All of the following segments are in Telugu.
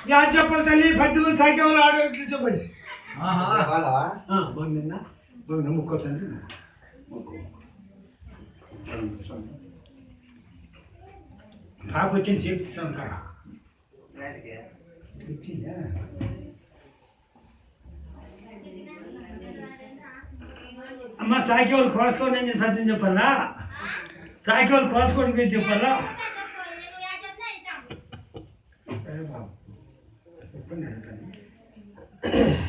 యా చెప్పాలి తల్లి పద్దులు సాకేవాళ్ళు ఆడు ఎట్లు చెప్పండి ముక్కో తండ్రి నాకు వచ్చింది చేపిస్తాను కాడ అమ్మ సాకేవాళ్ళు కోసుకోండి నేను పద్యం చెప్పాలా సాకేవాళ్ళు కోసుకోండి మీరు చెప్పాలా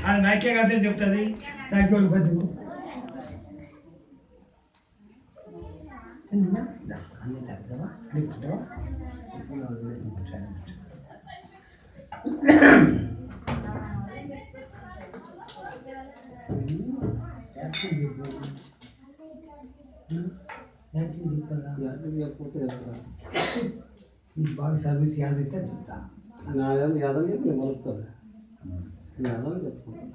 అది నాకే కదా చెప్తుంది సాకేవాళ్ళు పద్యం బాగా సర్వీస్ యాడ్ అయితే చెప్తా యాదవ్ చెప్పి మొలుపుతుంది యాదవ్ చెప్తాను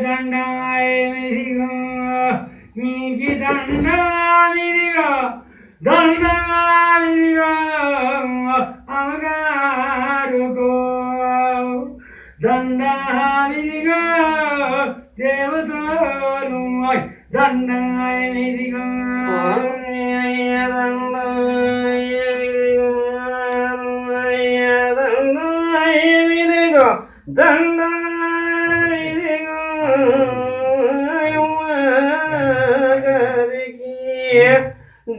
దండాయ మిదిగా మీకు దండామిదిగా దండామిదిగా అమగారుకో దండామిదిగా దేవతలు దండాయ మిదిగా దండా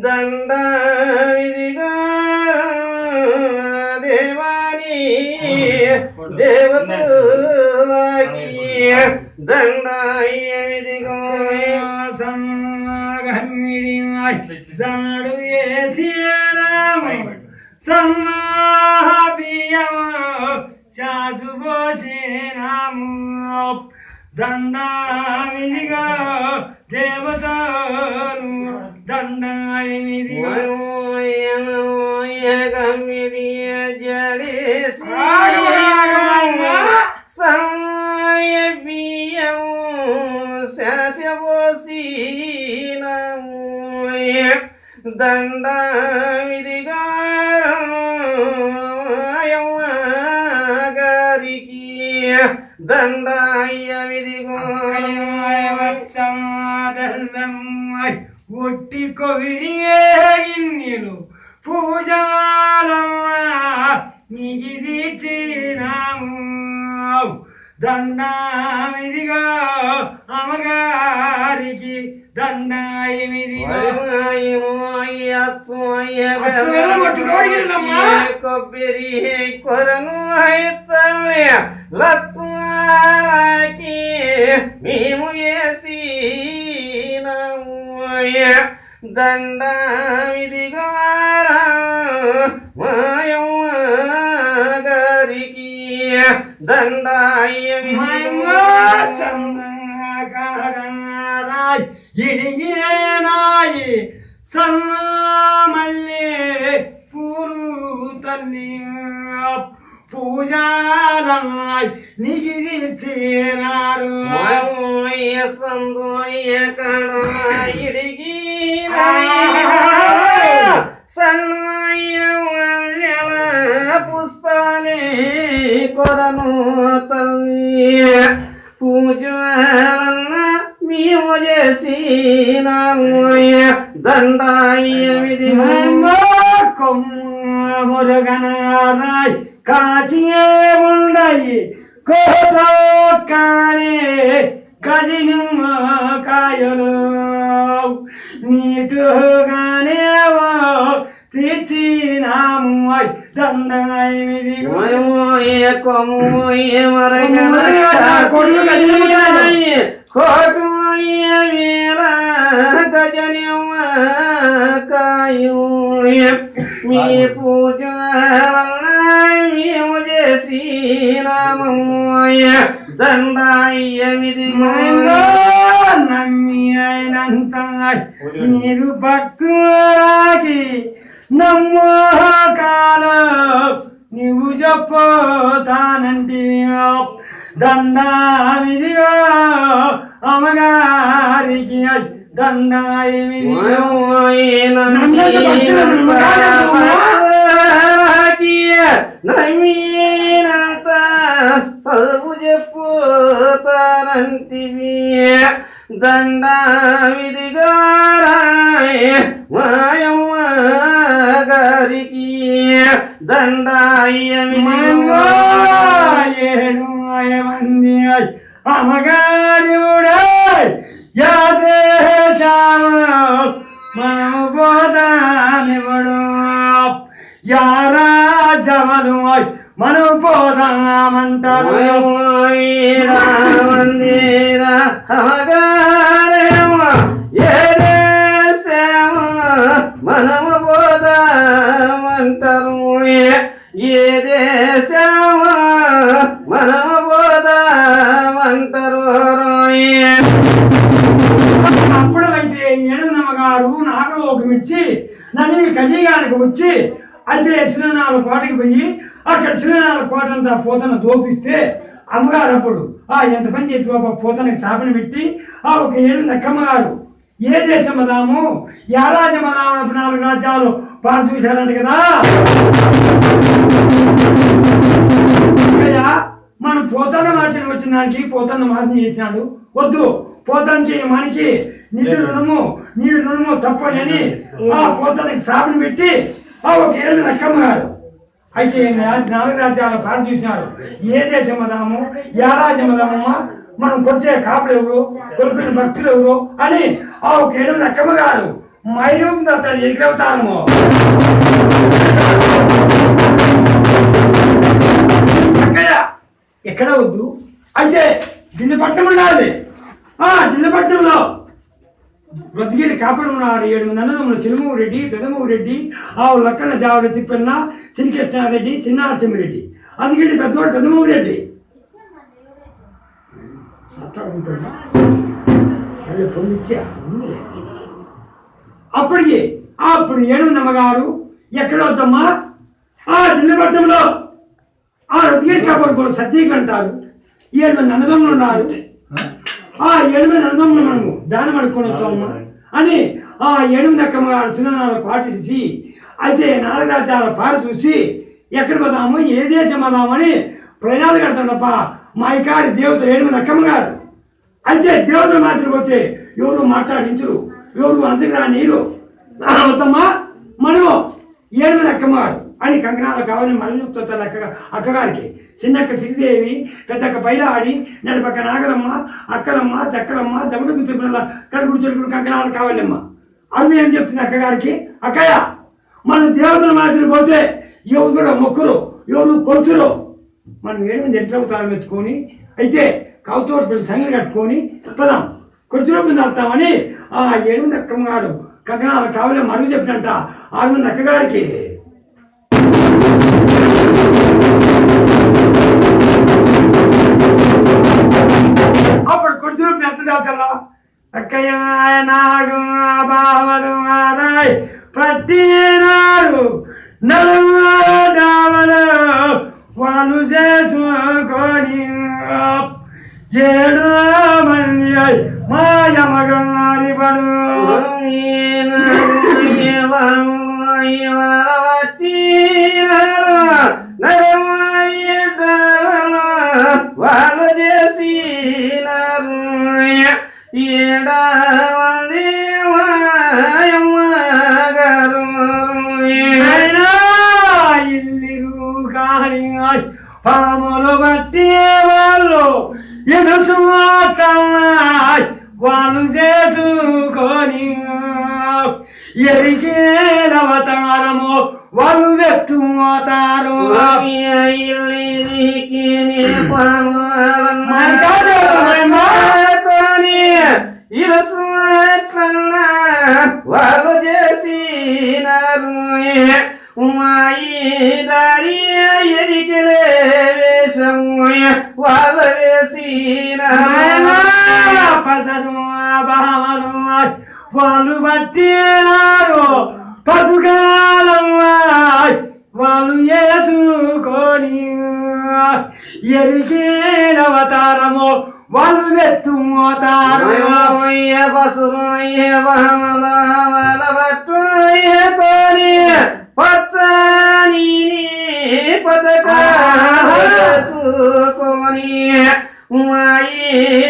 దండా విధిగా దేవాని దేవతలకి దండాయ విధిగా సమాగమిడి సాడు వేసి రాము సమాహబియమ శాసుబోసి రాము దండామిదిగా దేవతలు దండాయ మిదిగా సమయ బియ్యం శాసబోసి దండామిదిగా గారికి దండాయ విధిగో ఒట్టి కొవిరిగిన్నెలు పూజాలమ్మ నీకు తీర్చినాము దండామిదిగా అమ్మగారికి దండాయ మిదిగా కొబ్బరి కొరను అయితల్య లక్ష్మణకి మేము వేసి దండామిదిగా మాయమ్మ గారికి దండాయ ఇడిగినాయి సన్నమల్లే పూలు తల్లి పూజాలన్నాయి నీకు తీర్చినారు సందోయ కడ ఇడిగి సన్నయ్య పుష్పాలే కొరను తల్లి పూజలన్న మేము చేసినాము దండాయ విధి మురుగనారాయ్ కాచియే ఉండయి కోతో కానే గజినిమ్మ కాయలు నీటుగానే తీర్చినాము దండాయ మిదిగా కోటు వీర గజనిమ్మ కాయు మీ పూజ మేము చేసినామయ్య దండాయ విధిగా నమ్మి అయినంత మీరు భక్తురాకి నమ్మో కాలం నీవు చెప్పతానంటే దండావిదిగా అమ్మగారికి దండాయివిదిగా నమీనంత చదువు చెప్పుతానంటివి దండావిదిగా మాయమ్మ గారికి దండాయమిదిగా ఏడు మంది అమ్మగారి యాదేశాము మనము పోదామివుడు యారాజమను మనం పోదామంటారు మందిర అమ్మగారేమ ఏదేశాము మనము పోదామంటారు ఏ దేశము మనము పోదామంటారు అప్పుడు అయితే ఏడునమ్మగారు నాగలోకి విడిచి నన్ను కలిగానికి వచ్చి అయితే శ్రీనాథ కోటకి పోయి అక్కడ శ్రీనాథ కోట అంతా పోతన దోపిస్తే అమ్మగారు అప్పుడు ఎంత పని చేసి పోతనకి శాపన పెట్టి ఒక ఏడు లక్కమ్మగారు ఏ దేశం మదాము యా రాజ్యం మదాము 4 రాజ్యాలు పాలు చూశారంట కదా. మనం పోతన్న మాటలు వచ్చిన దానికి పోతన్న మాటలు చేసినాడు వద్దు పోతానికి మనకి నీటి రుణము తప్పని ఆ పోతానికి శాపన పెట్టి ఒక ఏడు లక్కమ్మగారు అయితే 4 రాజ్యాల పాలు చూసినాడు. ఏ దేశం మదాము యా రాజ్యం మదామమ్మ మనం కొచ్చే కాపులు ఎవరు కొడుకుని భక్తులు ఎవరు అని ఒక ఏడు లక్కమ్మగారు మైరూపు దత్తాడు ఎక్కవుతాను అక్కడ ఎక్కడ వద్దు అయితే ఢిల్లీపట్నం ఉండాలి. ఢిల్లీపట్నంలో రద్గిరి కాపులు ఉన్నారు 7 నన్నదమ్ములు చిరుమూరు రెడ్డి పెదమూరు రెడ్డి లక్కన దేవర తిప్పన్న చిన్నకృష్ణారెడ్డి చిన్నారసింహరెడ్డి అందుకంటే పెద్దవాడు పెదమూరు రెడ్డి అప్పుడు ఏడునమ్మగారు ఎక్కడ వద్దమ్మా ఢిల్లీపట్నంలో రద్గిరి కాపుడు సతీకి అంటారు 7 మంది అన్నదమ్ములు ఉన్నారు 7 మంది అన్నదమ్ములు మనము దానం అడుక్కొని వస్తామమ్మా అని 8 లక్కమ్మగారు చిన్ననాలు పాటించి అయితే 4 రాజ్యాల పాలు చూసి ఎక్కడ పోదాము ఏ దేశం పోదామని ప్రయాణాలు కడతాం తప్ప మా ఇకారి దేవతలు 7 మంది లక్కమ్మగారు అయితే దేవతలు మాత్రం పోతే ఎవరు మాట్లాడించరు ఎవరు అంతగా నీరు వద్దమ్మా మనము 7 మంది లక్కమ్మగారు అని కంకణాలు కావాలని మళ్ళీ చెప్తారు అక్కగారికి చిన్నక్క శ్రీదేవి పెద్దక్క పైలాడి నడిపక్క నాగలమ్మ అక్కలమ్మ చక్కలమ్మ జమడుకు తిప్పుల కడుపుడు చెడుకుడు కంకణాలు కావాలమ్మ అది ఏం చెప్తుంది అక్కగారికి అక్కయ్య మనం దేవతల మాదిరి పోతే ఎవరు కూడా మొక్కురు ఎవరు కొలుచురు మనం 7 మంది ఎట్లవుతారం ఎత్తుకొని అయితే కౌతోడు సంగతి కట్టుకొని పదాం కొలుచులో మీద వస్తామని 7 మంది అక్కమ్మగారు కంకణాలు కావాలని మరుగు చెప్పినట్ట 6 మంది అక్కగారికి అప్పుడు కొడుతురు ఎంత దేవతల్లో అక్కయ్య నాగు బావలు ఆరాయ్ ప్రతి నాడు నలుగురు వాళ్ళు చేసుకొని 7 మంది మాయమగారి పడు వాళ్ళు చేసినారు 7 మంది మాయమ్మగారు ఇల్లు కాని పాములు బట్టి వాళ్ళు ఎదుసు వాళ్ళు చేసుకొని ఎరికేలవతారము వాళ్ళు వ్యక్తమవుతారు ఇరసు వాళ్ళు చేసినారు మాయి దారి ఎరికలే వేషం వాళ్ళు వేసినారు పసరు బామలు వాళ్ళు బట్టినారు పసుకాలం వాళ్ళు వేసుకొని ఎరికేల అవతారమో వాళ్ళు వెత్తుమోతారు పచ్చని పథకాసుకొని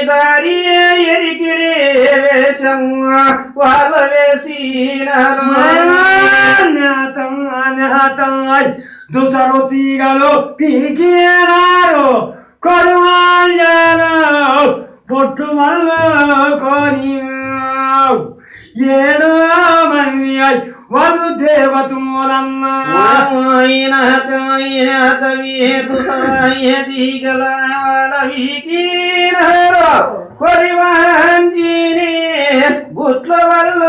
దారి ఎరికిరే వేషం వాళ్ళ వేసినారు దుసరు తీగలు పీకినారు కొడువాళ్ళు పొట్టు వల్ల కొని 7 మంది వాళ్ళు దేవతములన్నా దుసరాయ తీగల వీకినారు కొరివాంజీని గుట్ల వల్ల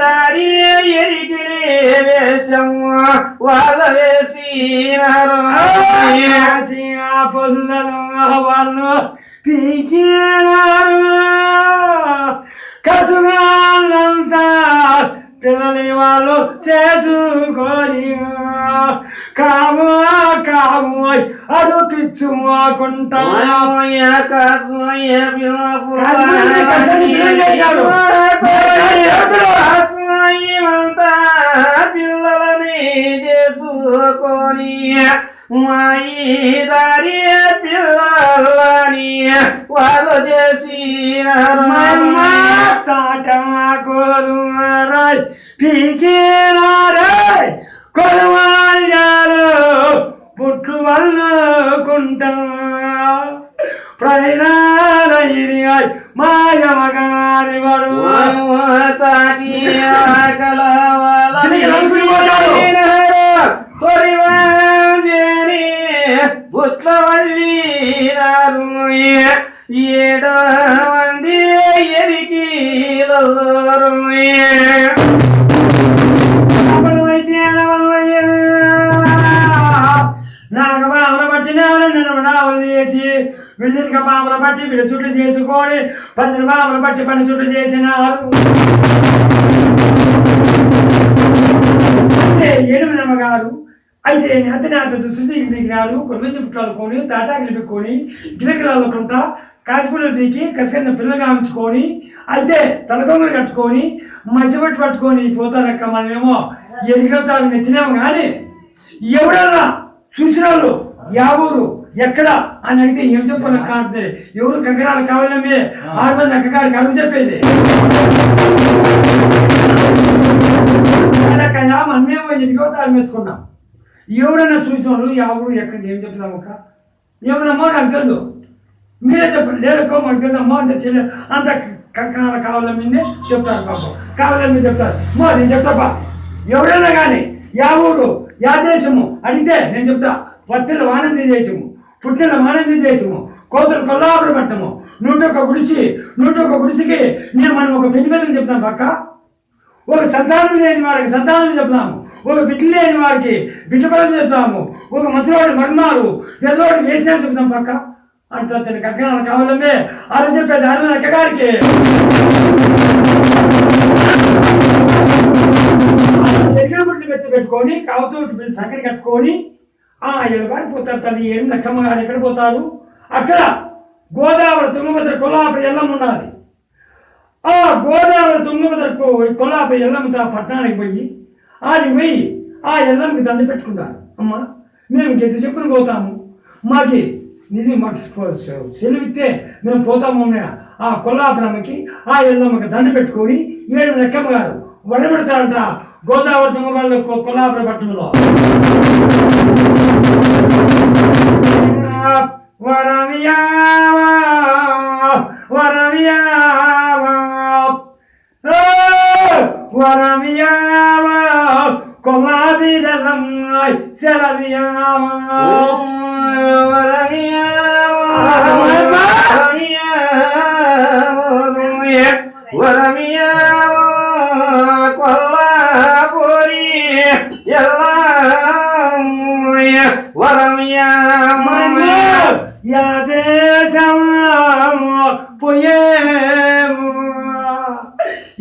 దారి ఎరికిరే వేషం వాళ్ళ వేసినారు పొల్లను వాళ్ళు పీకినారు కసుగాళ్ళంతా పిల్లలి వాళ్ళు చేసుకొని కాము కాము అడు పిచ్చుకుంటా పిల్లలని చేసుకొని మాయి దారి పిల్లలని వాళ్ళు చేసినారు తాటాకోలు పీకినారాయ్ కొలువాళ్ళు పుట్లు వల్లుకుంటా ప్రయాణి మాయమగాని వాడు తాటి బుట్ల వల్లినారు 7 మంది ఎరికి నాకు బామల పట్టిన నన్ను నావలు చేసి వీళ్ళకి బామల పట్టి వీళ్ళ చుట్టూ చేసుకొని 10 బామలు పట్టి పని చుట్టూ చేసినారు 8 అమ్మగారు అయితే అతనాథ దుస్తులు దిగినారు కొన్ని పుట్టాలుకొని తాటాకులు పెట్టుకొని గిలకిలాలకుంటా కాసిపులు పీకి కసిగిన పిల్లగా ఉంచుకొని అయితే తలకొంగలు కట్టుకొని మధ్యపట్టు పట్టుకొని పోతారక్క మనమేమో ఎదిగవుతారు నెత్తినాము కానీ ఎవరన్నా చూసిన వాళ్ళు యా ఊరు ఎక్కడ అని అడిగితే ఏం చెప్పాలి కాంటే ఎవరు కంకరాలు కావాలమే 6 మంది అక్కగారు కలుగు చెప్పేది కదా మనమేమో ఎదిగవుతారు మెచ్చుకున్నాం ఎవరైనా చూసిన వాళ్ళు యా ఊరు ఎక్కడ ఏం చెప్తున్నాం అక్క ఏమన్నమ్మో నాకు తెలుసు మీరే చెప్పండి లేదక్కో మాకు తెలుదమ్మా అంటే అంత కంకణాలు కావాలమ్మీనే చెప్తారు పాపం కావాలని చెప్తారు మో నేను చెప్తాపా ఎవరైనా కానీ యా ఊరు యా దేశము అడిగితే నేను చెప్తా వత్తిల ఆనంది దేశము పుట్టిన ఆనంది దేశము కోతలు కొల్లాపురం పట్టము 101 గుడిసికి నేను మనం ఒక పెళ్లి మీద చెప్తాం పక్క ఒక సంతానం లేని వారికి సంతానం చెప్తాము ఒక బిడ్డ లేని వారికి బిడ్డ బలం చెప్తాము ఒక మంత్రివాడి మర్మాలు పెద్దవాడు వేసినా చెప్తాం పక్క అంటే అతని కంకణాలు కావాలమే అది చెప్పేది ఆయన అక్కగారికి దగ్గర గుడ్లు మెత్తి పెట్టుకొని కావుతూ సంకటి కట్టుకొని ఎడబారి పోతారు తల్లి 7 నక్కమ్మ గారు ఎక్కడ పోతారు అక్కడ గోదావరి తుంగభద్ర కొల్లాపరి ఎల్లమ్మ ఉన్నది ఆ గోదావరి తుంగభద్ర కొల్లాపరి ఎల్లమ్మ పట్టణానికి పోయి ఆ ఎల్లమ్మకి దండ పెట్టుకున్నారు అమ్మ మేము గెద్దు చెప్పుని పోతాము మాకు సెలవిస్తే మేము పోతాము ఆ కొల్లాపురమ్మకి ఆ ఎల్లమ్మకి దండ పెట్టుకొని 7 నక్కమ్మ గారు వడబెడతారంట గోదావరి తుంగభద్ర కొల్లాపుర పట్టణంలో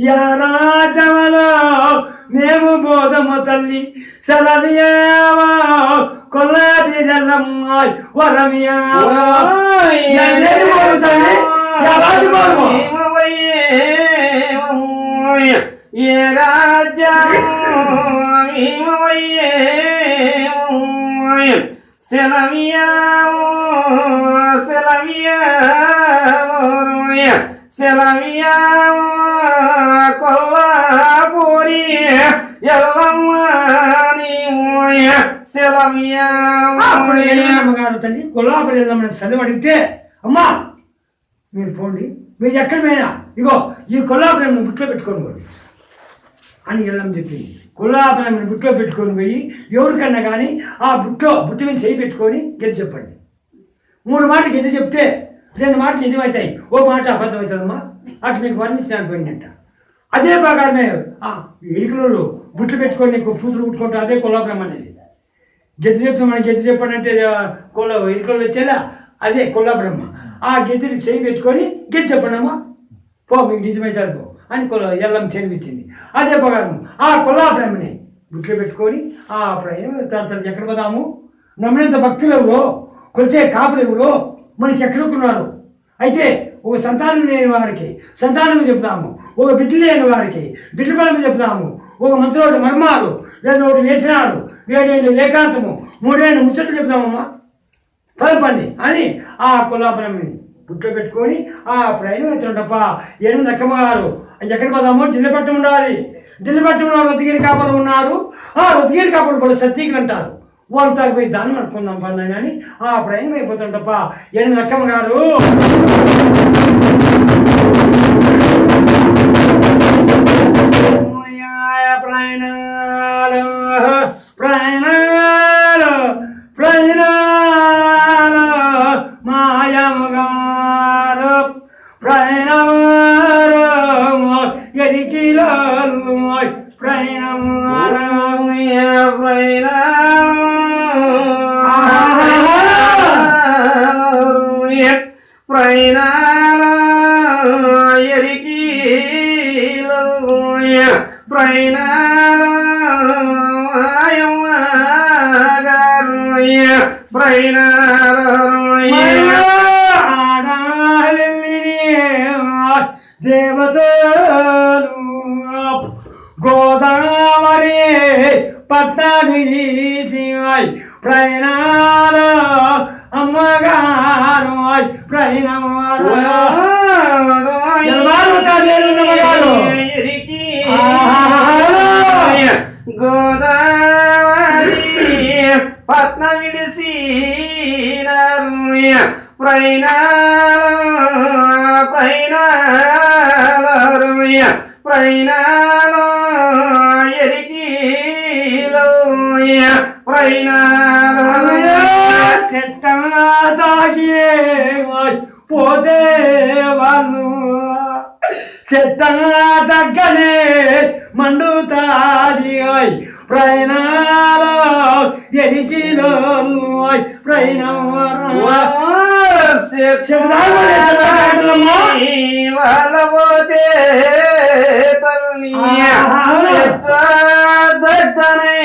యా మేము బోధము తల్లి సెలవియావా కొల్లాబిరల్లమ్మాయ్ వరమియావా ఏ రాజ్యం సెలవియావో సెలవియావో కొల్లాపూరి ఎల్లమ్మ అమ్మగారు తల్లి కొల్లాపురి ఎల్లమ్మని సెలవు అడిగితే అమ్మా మీరు పోండి, మీరు ఎక్కడ పోయినా ఇగో ఈ కొల్లాపురం బుట్లో పెట్టుకొని పోండి అని ఎల్లమ్మ చెప్పింది. కొల్లాపురం బుట్లో పెట్టుకొని పోయి ఎవరికన్నా కానీ ఆ బుట్ట మీద చేయి పెట్టుకొని గెలిచి చెప్పండి. 3 మాటలు గెలిచి చెప్తే 2 మాటలు నిజమవుతాయి, ఓ మాట అబద్ధం అవుతుందమ్మా. అటు మీకు వర్ణించడానికి పోయిందంట. అదే ప్రకారమే ఎలుకలు బుట్లు పెట్టుకొని నీకు పూతులు పుట్టుకుంటా, అదే కొల్లాపురం అనేది. గెద్దు చెప్తాం, మనం గెద్దు చెప్పానంటే ఎలుకలు వచ్చేలా అదే కొల్లాపురమ్మ. ఆ గెద్దుని చేయి పెట్టుకొని గెద్దు చెప్పండమ్మా, పో మీకు నిజమైతుంది పో అని ఎల్లమ్మ చెనిపించింది. అదే ప్రకారం ఆ కొల్లాపురమ్మని బుట్లు పెట్టుకొని ఆ ప్రయాణం ఎక్కడ పోదాము, నమ్మినంత భక్తులు ఎవరో, కొలిచే కాపులు ఎవరో మనకి ఎక్కడుకున్నారు. అయితే ఒక సంతానం లేని వారికి సంతానం చెప్తాము, ఒక బిడ్డ లేని వారికి బిడ్డ బలం చెప్తాము, ఒక మంత్రుడు మర్మాలు 2 వేసినాడు, 7 ఏకాంతము, 3 ముచ్చట్లు చెప్తామమ్మా పదపండి అని ఆ కొల్లాపురంని బుట్లో పెట్టుకొని ఆ ప్రయాణం ఎత్తుండప్ప 8 అక్కమ్మగారు ఎక్కడ పోదామో ఢిల్లీపట్నం ఉండాలి. ఢిల్లీపట్నంలో రొద్దుగిరి కాపులు ఉన్నారు. ఆ రొద్దుగిరి కాపులు కూడా సతీకులు అంటారు. వాళ్ళు తాగిపోయి దాన్ని అనుకుందాం పడినా కానీ ఆ ప్రయాణం అయిపోతుండప్ప 8 అక్కమ్మగారు దేవతలు గోదావరి పట్టాభిషి ప్రయాణాల అమ్మగారు ప్రయాణమారు గోదావరి పట్న విడిసి ప్రయాణాల చెట్ట తాగే పోతే వాళ్ళు చెట్ట దగ్గనే మండుతాది ప్రయాణాల ఎరికిలో వాళ్ళపోతే తల్లి దద్దనే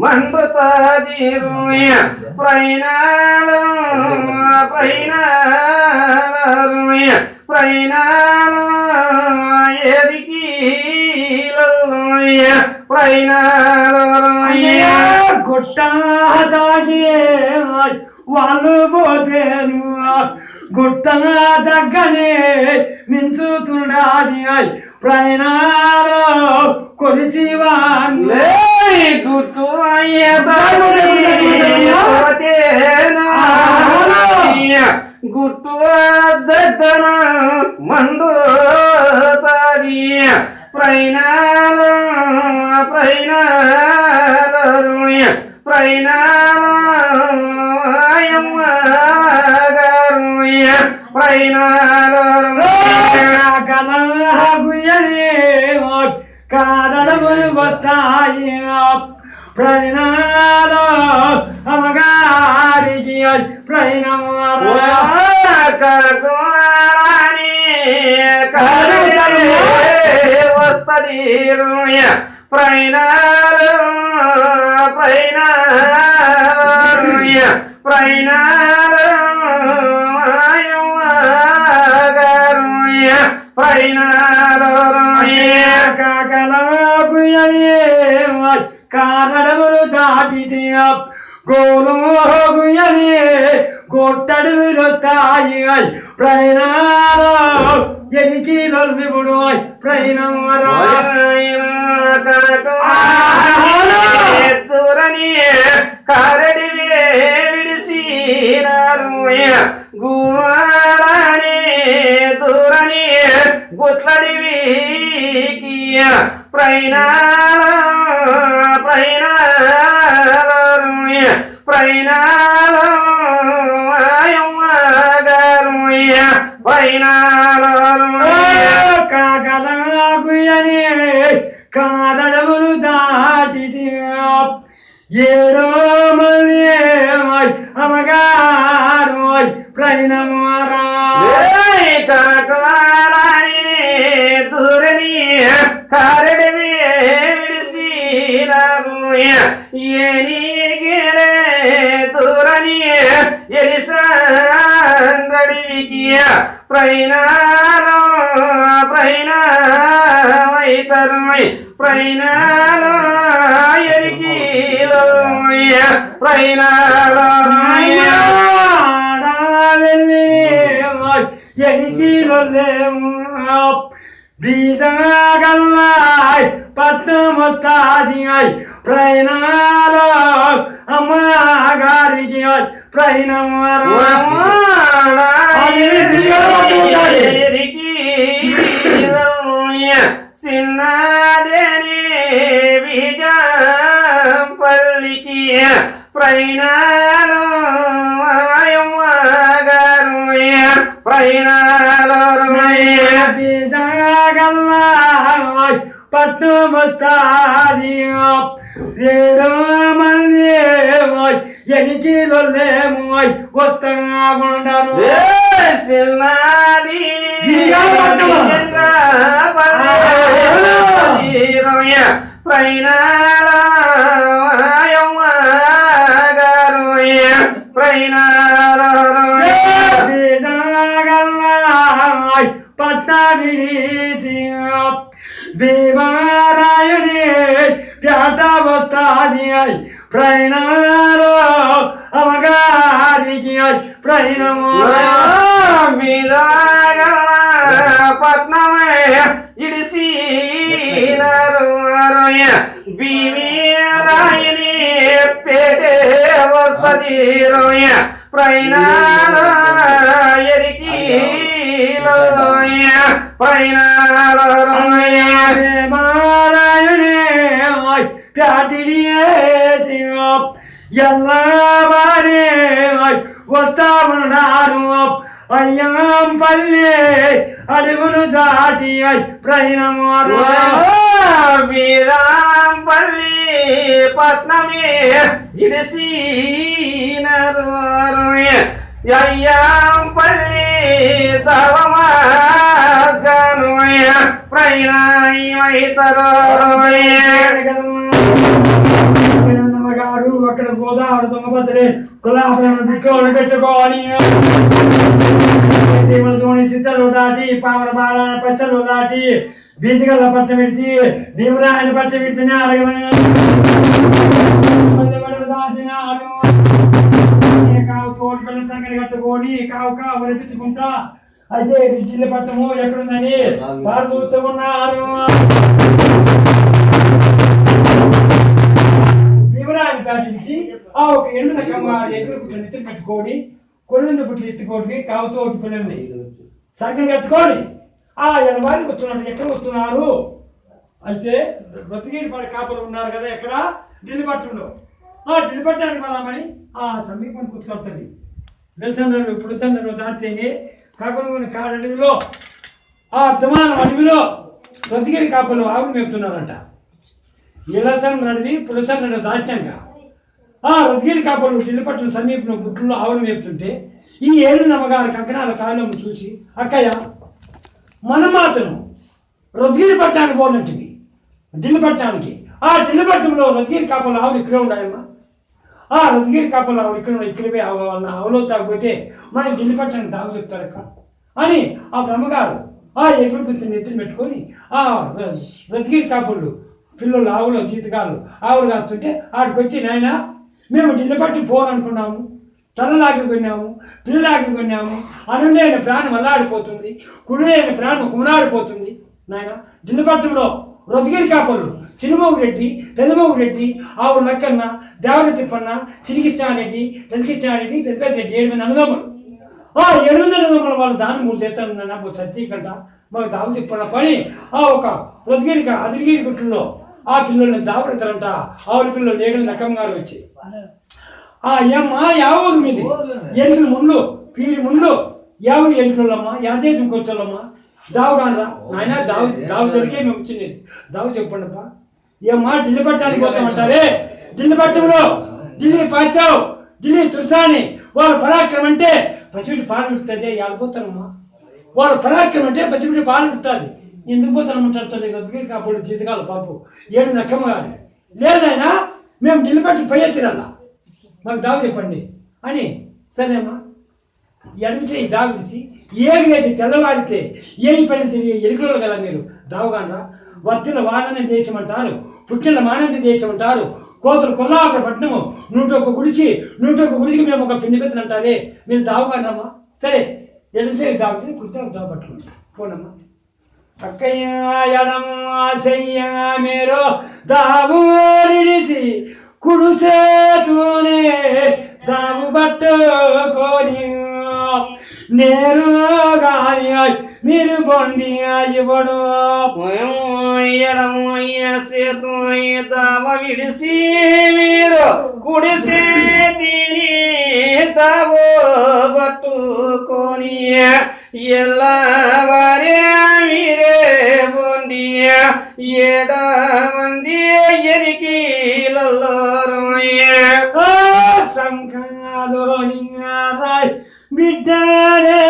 మండుతాది ప్రయాణాల ఎరికి గుట్ట తాగే వాళ్ళు పోతేను గుట్ట దగ్గనే మించుతున్నాది ప్రయాణాలు కొలిచి గుట్టు గుట్టు దద్దన మండు తాది ప్రయాణాలు కారణములు వస్తాయి ప్రయాణాలు అమ్మగారికి ప్రయాణమాలు వస్తది ప్రయాణాలు ప్రయాణాలు ప్రయాణాలు ప్రయాణాలు కాకలకు కారడములు దాటితే గోలుని గొట్టడులు తాయి ప్రయాణాలు ఎనికి నలుగుడు ప్రయాణమరా దూరని కారడి విడిసినారు గువాలని దూరని గుట్లడివి ప్రయాణాల ప్రయాణాలు ప్రయాణాలు ప్రయాణాలు కాకలగుయని కారడములు దాటితే ఏడో మంది అమ్మగారు ప్రయాణమారా కాకాలని దూరని కారడి విడిసినారు ఏనిగిరే దూరని ఎలిసంగడివికి ప్రయాణాలు ప్రయాణమైతరు ప్రయాణాలు ఎరిగిలో ప్రయాణాలు బీజగల్లాయ్ పట్నమొత్తాది ప్రయాణాలు అమ్మగారికి ప్రయాణమారా చిన్నదేని బీజం పల్లికి ప్రయాణాలు అమ్మగారు ప్రయాణాలు బీజగల్లాయ్ పట్నమొత్తాది ఏడో మంది ఎనికిలేము వస్తంగా ఉండరు పట్ట విడిసి భీమారాయుని ప్యాట వస్తాది ప్రయాణాలు అమ్మగారికి ప్రయాణము పట్నమే ఇడిసినారు భీమరాయుని పేటే వస్తది రోయ ప్రయాణాలు ఎరికి ప్రయాణాలు భీమారాయుని ప్యాటిడి ఎలా వారే వస్తా ఉన్నారు అయ్యాం పల్లె అడుగులు దాటి ప్రయాణము వీరాంపల్లి పట్నమే ఇడిసినారు అయ్యాంపల్లి దవమాగను ప్రయాణమైతరు గారు అక్కడ గోదావరి దొంగపత్రి కులాభరణ బిడ్డలు పెట్టుకోవాలి చిత్తలు దాటి పామర బాల పచ్చలు దాటి బీజగల్ల పట్ట విడిచి భీమరాయన పట్ట విడిచిన దాటినారు కావు తోటి పిల్లల సంగతి కట్టుకొని కావు కావు వరిపించుకుంటా అయితే జిల్లు పట్టము ఎక్కడుందని వారు చూస్తూ ఉన్నారు భీమరాయన పాటించి ఆ ఒక ఎనిమిది కమ్మ ఎదురు పుట్టిన ఎత్తులు పెట్టుకొని కొనుంది పుట్టిన ఎత్తుకోటి కావు తోటి పిల్లల్ని సంగతి కట్టుకొని ఆ ఎనభై వస్తున్నారు ఎక్కడ వస్తున్నారు అయితే బ్రతికేటి పడి కాపులు ఉన్నారు కదా ఎక్కడ ఢిల్లీ పట్టణంలో ఆ ఢిల్లీ పట్టణానికి పదామని ఆ సమీపానికి కూర్చోడుతుంది వెసన్నరు పురుసన్నరు దాటితేనే కాకుండా కాడడిలో ఆ అర్థమానం అడవిలో బ్రతికేటి కాపులు ఆవులు మేపుతున్నారంట ఇలసన్ నడివి పులసన్నడు దాటాక ఆ రద్గిరి కాపులు ఢిల్లీ పట్టణం సమీపంలో గుడ్లలో ఆవులు మేపుతుంటే ఈ ఏడు నమ్మగారు కంకణాల కాలం చూసి అక్కయ్య మనం మాత్రం రద్గిరి పట్టణానికి పోనట్టువి ఢిల్లీ పట్టణానికి. ఆ ఢిల్లీ పట్టణంలో రత్గిరి కాపలు ఆవులు ఇక్కడే ఉన్నాయమ్మా. ఆ రత్గిరి కాపలు ఆవులు ఇక్కడ పోయి ఆవులో తాగిపోతే మనకి ఢిల్లీ పట్టణానికి తాగు చెప్తారక్క అని ఆ బ్రహ్మగారు ఆ ఎప్పుడు పుట్టిన నెత్తిని పెట్టుకొని ఆ రత్గిరి కాపుళ్ళు పిల్లలు ఆవులు జీతగాళ్ళు ఆవులు కాస్తుంటే ఆడికి వచ్చి నాయన మేము ఢిల్లీ పట్టి ఫోన్ అనుకున్నాము, తలలాగిరి కొన్నాము, పిల్లలాగిరి కొన్నాము, అనులైన ప్రాణం అల్లాడిపోతుంది, కుడులైన ప్రాణం కుమలాడిపోతుంది. నాయన ఢిల్లీ పట్టణంలో రొద్గిరి కాపళ్ళు చిన్నమోగిరెడ్డి, పెద్దమోగిరెడ్డి, ఆవుడు లక్కన్న, దేవర తిప్పన్న, చిరికృష్ణారెడ్డి, పెద్దకృష్ణారెడ్డి, పెద్దరెడ్డి 7 మంది అన్నదమ్ములు. 7 మంది అన్నదమ్ముల వాళ్ళు దాన్ని 3 చేస్తాను నాకు సత్యకంట మాకు దావు తిప్పన్న పని ఒక రొద్గిరి అదిగిరి గుట్టుల్లో ఆ పిల్లల్ని దావడతారంట. ఆవుల పిల్లలు 7 లక్కమ్మ వచ్చి ఏమ్మా యావూరు మీది ఎలుకల ముందు పీరి ముందు యావూరు ఎలుకలమ్మా యాదేశం కూర్చోళ్ళమ్మా దావుగానరా నాయన దావు దొరికే మేము వచ్చింది దావు చెప్పండిపా. ఏమ్మా ఢిల్లీ పట్టణానికి పోతామంటారే, ఢిల్లీ పట్టణంలో ఢిల్లీ పాచావు ఢిల్లీ తులసాని వాళ్ళ పరాక్రమం అంటే పసిబిడ్డి పాలు పెడుతుంది ఆడిపోతానమ్మా. వాళ్ళ పరాక్రమం అంటే పసిబిడ్డి పాలు పెడుతుంది. ఎందుకు పోతానమంటారు రద్దుగిరి కాపాడు జీతకాలు పాపు 7 లక్కమ్మ కానీ లేదైనా మేము ఢిల్లీ పట్టి పోయే తిరాలా మాకు దావు చెప్పండి అని. సరేమ్మా ఎడమిసి దావు విడిచి ఏమి వేసి తెల్లవారితే ఏమి పని తెలియ ఎలుకలో కదా మీరు దావుగానరా. వత్తిల వానని దేశం అంటారు, పుట్టిన మానంది దేశం అంటారు, కోతలు కొల్లాపుర పట్టణము 101 గుడికి మేము ఒక పిండి పెత్తలు అంటారే మీరు దావుగానమ్మా. సరే ఎడమిసి దావు కుర్తాను దావు పట్టుకుంటాం పోనమ్మా. అక్కయ్య ఎడము ఆశయ్య మీరు దావు విడిచి కుడుసేతూనే దాము పట్టుకొని నేను గాని మీరు బొండి ఇవ్వడు ఎడము సేతు దావ విడిసి మీరు కుడిసే తిని దావు పట్టుకొని ఎలా వారే మీరే బొండి 7 మంది ఎరికి సంఖలోని బిడ్డరే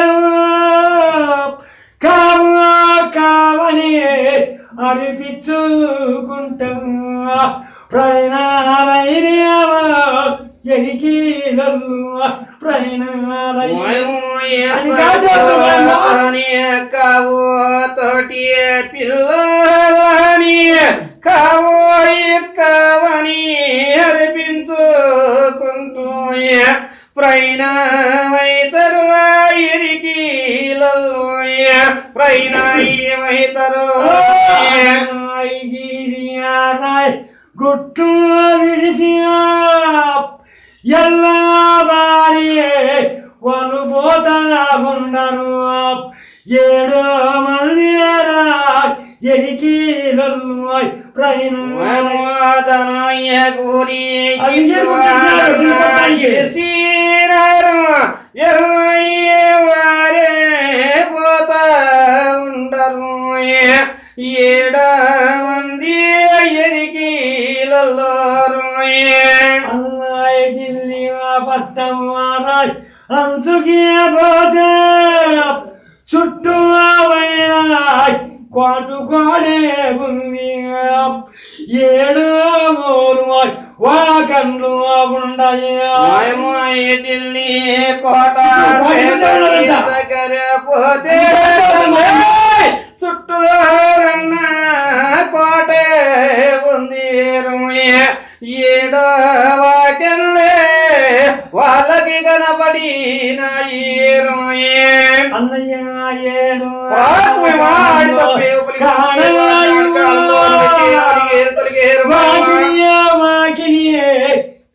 కావని అరిపించుకుంటాం ప్రయాణాలైన ఎనికి కావు తోటి పిల్లని కావని అర్పించుకుంటూ ప్రయాణమైతరు ఎరికి ప్రయాణమైతరు గుట్టు విడిసి ఎల్లా భార్యే వాళ్ళు పోతా ఉండరు 7 మంది ఎరికి గురి వారే పోతా ఉండరు 7 మంది ఎరికి ఢిల్లీ పట్టం అంచుకి పోతే చుట్టూ కోటుకోడే ఉంది 7 మూలు వాకన్లు ఉండయి ఢిల్లీ కోట దగ్గర పోతే చుట్టూ కోటే ఉంది 7 వాకెళ్ళే వాళ్ళకి కనపడినాయి అన్నయ్య 7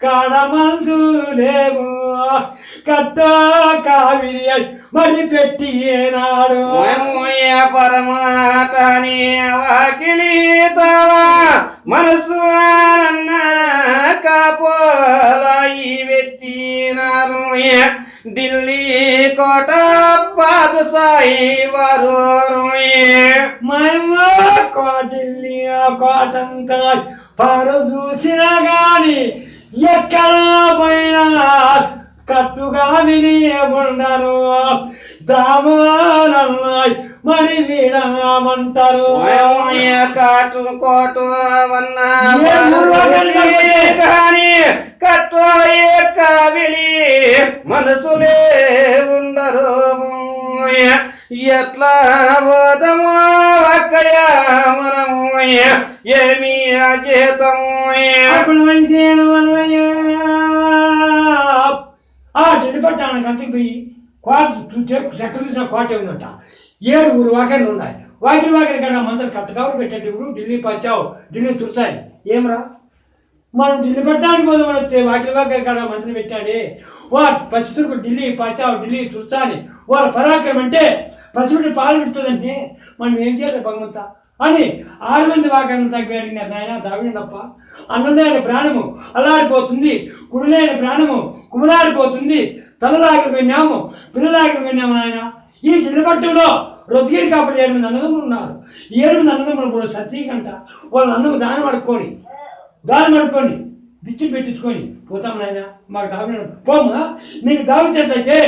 కాడ మనసు లేవు కట్ట కావిరి మరి పెట్టి ఏనాడు పరమాటని వాకిలి తవా మనసు అన్న కాపోలాయి పెట్టినారు ఢిల్లీ కోట బాదుసాయి వారు ఢిల్లీ కోటంతా పారు చూసినా గాని ఎక్కడ పోయినా కట్టుగా విని ఉండరు దామానన్నాయ్ మరి వీడమంటారు కాటు కోటు కానీ కట్టు కాబిలి మనసులే ఉండరు ఎట్లా బోధమో అక్కయ్య మనము ఏమి అచేతము ఆ టెలిపట్టానికి అంతకు పోయి చక్ర కోట ఉందంట 7 వాకర్లు ఉన్నాయి వాకిలి కన్నా మందరు కట్టకావులు పెట్టేటప్పుడు ఢిల్లీ పచ్చావు ఢిల్లీ తుర్సాలి ఏమరా మనం ఢిల్లీ పట్టడానికి పోదాం వస్తే వాకిలి కన్నా మంత్రి పెట్టాడే పచ్చితురుకు ఢిల్లీ పచ్చావు ఢిల్లీ తుర్సాలి వాళ్ళ పరాక్రమం అంటే పసిబిడ్డ పాలు పెడుతుందంటే మనం ఏం చేయాలి భగవంత అని 6 మంది వాకర్లు తగ్గిపోయాడు నాయన దావిడప్ప అన్నమైన ప్రాణము అల్లాడిపోతుంది కుడిలేని ప్రాణము కుమలాడిపోతుంది తలలాగి విన్నాము పిల్లలాగి విన్నాము నాయన ఈ జిల్లపట్టంలో రొద్దుగిరి కాబట్టి 7 మంది అన్నదమ్ములు ఉన్నారు 7 మంది అన్నదమ్ములు కూడా సతీకంట వాళ్ళ అన్నము దానం అడుక్కొని బిచ్చి పెట్టించుకొని పోతాం నాయన మాకు దావి పోమా నీకు దావించినట్లయితే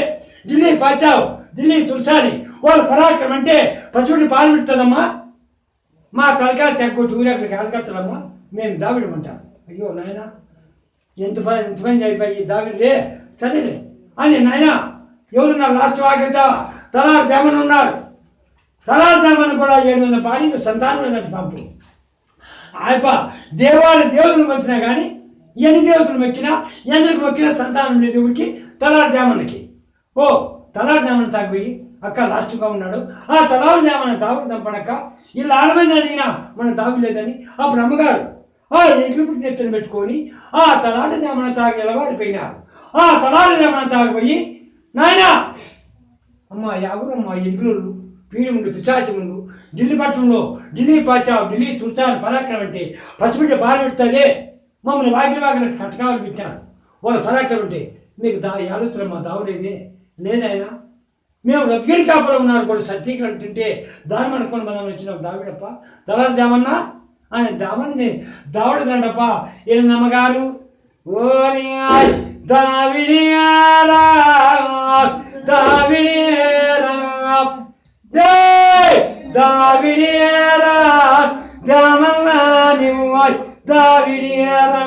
ఢిల్లీ పాచావు ఢిల్లీ తుర్సాని వాళ్ళ పరాక్రమం అంటే పసిబిడ్డ పాలు పెడుతుందమ్మా మా తలకాయలు తెగ్గొట్టి ఊరేక్కడికి ఆడకడతాడమ్మా మేము దావిడమంటాం అయ్యో నాయన ఎంతమంది అయిపోయి దావిడే సరేలే అని నాయన ఎవరు నా లాస్ట్ వాకితా తలార్ దేమని ఉన్నారు తలార్ దేమని కూడా 7 మంది భార్యలు సంతానం లేదంటే పంపు ఆయప దేవుడిని వచ్చినా కానీ ఎన్ని దేవతలు వచ్చినా ఎందరికి వచ్చినా సంతానం లేదు ఊరికి తలార్ దేమనికి తలార్ దేమని తాగిపోయి అక్క లాస్ట్గా ఉన్నాడు ఆ తలారు దేమని దావుడు దంపడక్క వీళ్ళు 6 మంది అడిగినా మన దావి లేదని అప్పుడు అమ్మగారు ఆ ఎగ్లు పుట్టిన ఎత్తుని పెట్టుకొని ఆ తలారు దేమని తాగి ఎలవాడిపోయినారు ఆ తలారు దేమని తాగిపోయి నాయన అమ్మ ఎవరమ్మా ఎగ్లు పీడి ముందు పిచాచి ముందు ఢిల్లీ పట్టణంలో ఢిల్లీ పాచావు ఢిల్లీ తుర్చాను పరాక్రమం అంటే పసిబిడ్డ బాగా పెడతాదే మమ్మల్ని వాకిలి కట్టకాలు పెట్టాను వాళ్ళు పరాక్రమం అంటే మీకు ఆలోచన మా దావులేదే లేదైనా మేము రద్గిరి కాపురం ఉన్నారు కూడా సత్యీకరణ తింటే దాని అనుకుని మనం వచ్చిన దావిడప్ప తలారు దామన్నా ఆయన దామని దావుడు దండప్ప ఈయన నమ్మగారు ఓరి దావిడియారా దావిడియారా దామన్నా నువ్వు దావిడియారా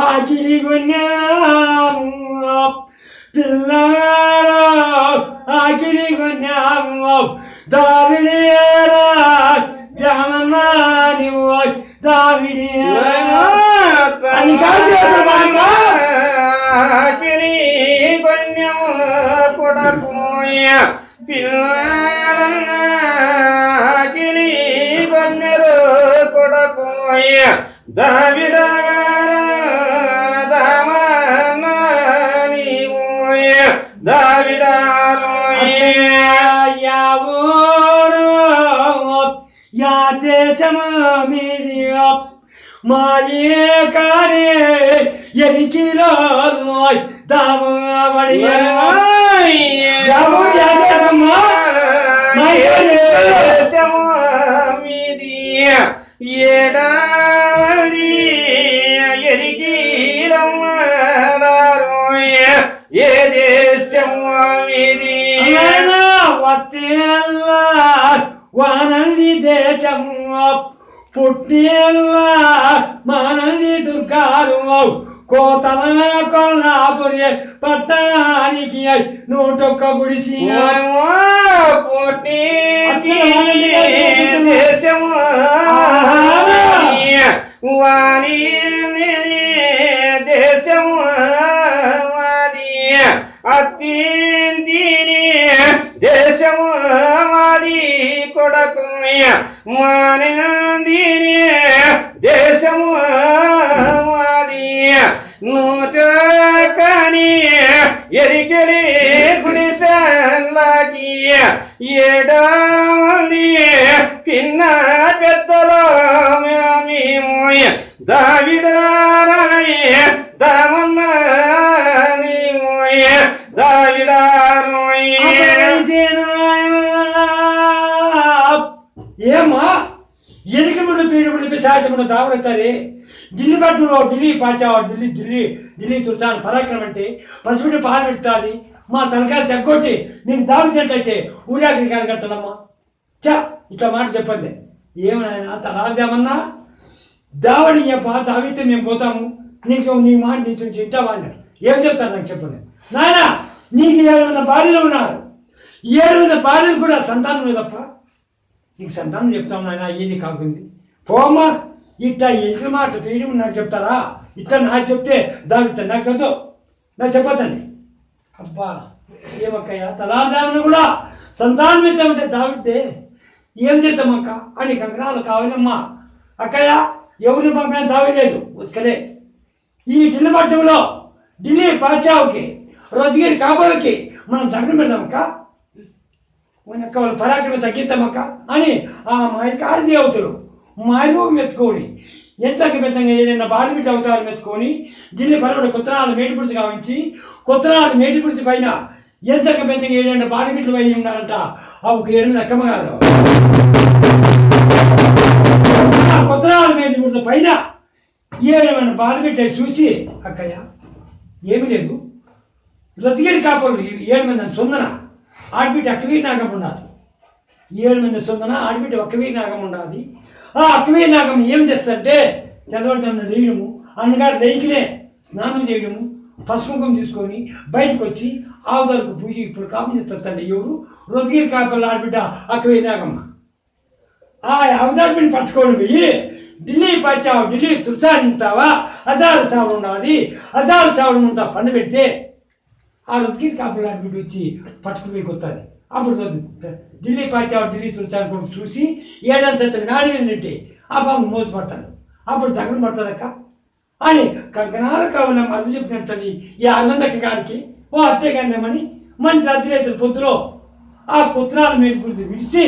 ఆకిలి కొన్నాము పిల్లారా ఆకిలి కొన్నాము దావిడియారా జామన్నా నువ్వు దావిడియారా అని ఆకిలి కొన్యము కొడకోయ పిల్లరన్నా ఆకిలి కొన్నెరు కొడకోయ దావిడారా దామన్నా నీవోయ దావిడారా యావోరు యా దేశము మీది మాయే కారే ఎరికిలో దామడి మీది ఏడాడి ఎరికిలమ్మరోయ ఏ దేశము మీది వానంది దేశము పుట్టిల్లా మానంది దుర్గారు కోతల కొల్లాపురి పట్టానికి 101 గుడిసి దేశము వాణి దేశము వాది అత్తింటిని దేశము వాది కొడకు మానందిని దేశము వాది నూట కాని ఎరికెలి గుడిసెల్లాకి 7 మంది దావిడారాయే దామన్నానిమోయే దావిడారోయే ఏమా ఎనికముడు పీడుముడు పిశాచముడు దావడతారే ఢిల్లీ పట్టులో ఢిల్లీ పాచావు ఢిల్లీ తుర్తాను పరాక్రమం అంటే పసుపుని పాలు పెడుతుంది మా తలకాయలు తగ్గొట్టి నీకు దావినట్లయితే ఊరాకి కనగడతానమ్మా చా ఇట్లా మాట చెప్పండి ఏమన్నా తలాదేమన్నా దావడి చెప్ప దావితే మేము పోతాము నీకు నీ మాట నీ నుంచి ఇంటావా అన్నాడు ఏం చెప్తాను నాకు చెప్పండి నాయన నీకు 700 భార్యలు ఉన్నారు 700 భార్యలు కూడా సంతానం తప్ప నీకు సంతానం చెప్తాం నాయన అయ్యేది కాకుంది పోమ్మా ఇట్లా ఇంటి మాట పీడి నాకు చెప్తారా ఇట్లా నాకు చెప్తే దావిత నాకు చదువు నాకు చెప్పొద్దండి అబ్బా ఏమక్కయ్య తలాదామని కూడా సంతానం ఇద్దామంటే దావితే ఏం చేద్దామక్క అని కంకణాలు కావాలమ్మా అక్కయ్య ఎవరిని పంపినా దావలేదు ఉసుకలే ఈ ఢిల్లీ పట్టణంలో ఢిల్లీ పాచావుకి రొద్గిరి కాబోలకి మనం జగన్ పెడదామక్క మనక్క వాళ్ళ పరాక్రమం తగ్గిద్దామక్క అని ఆ మాయకారి దేవతలు మాయమోగం ఎత్తుకొని ఎంతకి పెద్దగా ఏదైనా బాలిబిడ్డ అవతారం ఎత్తుకొని ఢిల్లీ పరవడ కొత్తనాలు మేటిపుడిచి కావించి కొత్తనాలు మేటిపుడిచి పైన ఎంతకి పెద్దగా ఏదైనా బాలిబిడ్డలు అయి ఉన్నారంట ఒక 8 అక్కమ్మ గారు కొత్తనాలు మేటిపుడిచి పైన ఏమైనా బాలిబిడ్డ చూసి అక్కయ్య ఏమీ లేదు రతిగిరి కాపులు 7 మంది సొందన ఆడబిడ్డ అక్కవీరి నాగం ఉండాలి 7 మంది సొందన ఆడబిడ్డ ఒక్కవీరి నాగం ఉండాలి ఆ అక్కవీరి నాగం ఏం చేస్తారంటే తెల్లవారుజామున లేయడము అన్నగారు లేకినే స్నానం చేయడము పసుపుకం తీసుకొని బయటకు వచ్చి ఆవుదలకు పూజ ఇప్పుడు కాపం చేస్తారు తల్లి ఎవరు రొద్గిరి కాపుల ఆడబిడ్డ అక్కవీరి నాగమ్మ ఆ అవతారని పట్టుకొని పోయి ఢిల్లీ పచ్చావు ఢిల్లీ తుర్సా నింపుతావా హజారు సావుడు ఉండాలి హజారు సావుడు ముంతా పండు పెడితే ఆ రొద్గిరి కాపుల ఆడబిడ్డ వచ్చి పట్టుకుని కొత్తది అప్పుడు ఢిల్లీ పాచావు ఢిల్లీ తుర్చాను కొడుకు చూసి 7 నాడి మీద నింటే ఆ పాము మోసపడతాడు అప్పుడు జగన్ పడతాడక్క అని కంకణాలు కావాల అల్లు చెప్పినట్టు తల్లి ఈ 6 గారికి ఓ అట్టే కన్నామని మంచి రాత్రి రైతుల పొద్దులో ఆ కుత్రాలు మేటి గురించి విడిచి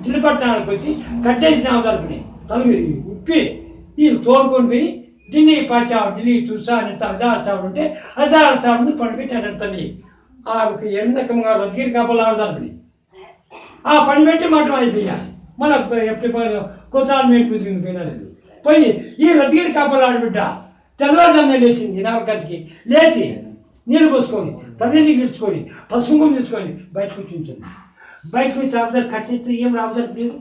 ఢిల్లీ పట్టణానికి వచ్చి కట్టేసిన అవతలుపుని తలుపు ఉప్పి వీళ్ళు తోడుకొని పోయి ఢిల్లీ పాచావు ఢిల్లీ తుర్సా అని హజారు చావుడు ఉంటే హజారు చావుడిని పనిపెట్టాడు తల్లి ఆ 8 రొద్గిరి కాపలు ఆడదాన్ని ఆ పని పెట్టి మాత్రం అయిపోయాలి మళ్ళీ ఎప్పుడు కొత్తనాలు మేటి కూర్చుని పోయినారు పోయి ఈ రొద్గిరి కాపలు ఆడబిడ్డ తెల్లవారుజామున లేచింది 4 లేచి నీళ్ళు పోసుకొని తల్లిని గెలుచుకొని పసుపు తీసుకొని బయటకు వచ్చింది బయటకు వచ్చి రాబదారు కట్టేస్తే ఏం రాబదారు లేదు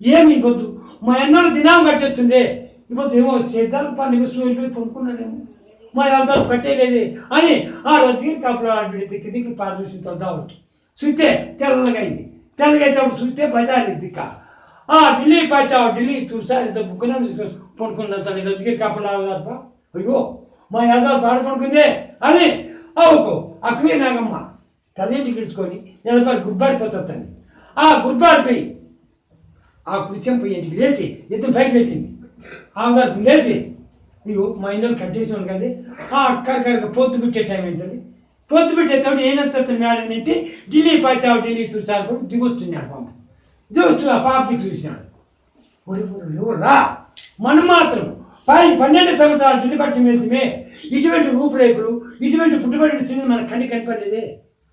ఏమి ఇవ్వద్దు మా ఎన్నోళ్ళు దినాం కట్టేస్తుండే ఇప్పుడు ఏమో చేద్దాం పని సూర్యుడు కొనుక్కున్నాడేమో మా ఎవరు కట్టేలేదే అని ఆ రొద్గిరి కాపులు ఆడబిడ్డ దిక్కు పాలు చూసి తొద్దావుకి చూస్తే తెల్లగా అయింది తెల్లగా అయితే అప్పుడు చూస్తే బజారు దిక్క ఆ ఢిల్లీ పాచావు ఢిల్లీ చూసా ఇంత బుక్కున పడుకున్నా తల్లి రొద్గిరి కాపులు ఆడదాప అయ్యో మా ఎవరు పాడు పడుకుందే అని అవుకో అక్కడే నాగమ్మ తల్లిని గెలుచుకొని 80 గుర్బారిపోతుంది తల్లి ఆ గుర్బారిపోయి ఆ కృష్యం పోయి ఇంటికి లేచి ఎత్తు పైకి పెట్టింది ఆగారు లేపి అయ్యో మా ఇంట్లో కట్టేసాను కదా ఆ అక్కడికి పొత్తు పెట్టే టైం అవుతుంది పొత్తు పెట్టేటప్పుడు ఏనంత మేడం ఏంటి ఢిల్లీ పాచావు ఢిల్లీ చూసాను దిగొస్తున్నాడు పాప దిగొచ్చు ఆ పాపకి చూసినాడు ఎవరు రా మనం మాత్రం 12 సంవత్సరాలు ఢిల్లీ పట్టి వెళ్తే ఇటువంటి రూపురేకులు ఇటువంటి పుట్టుబడిన చిన్న మన కంటి కనపడలేదే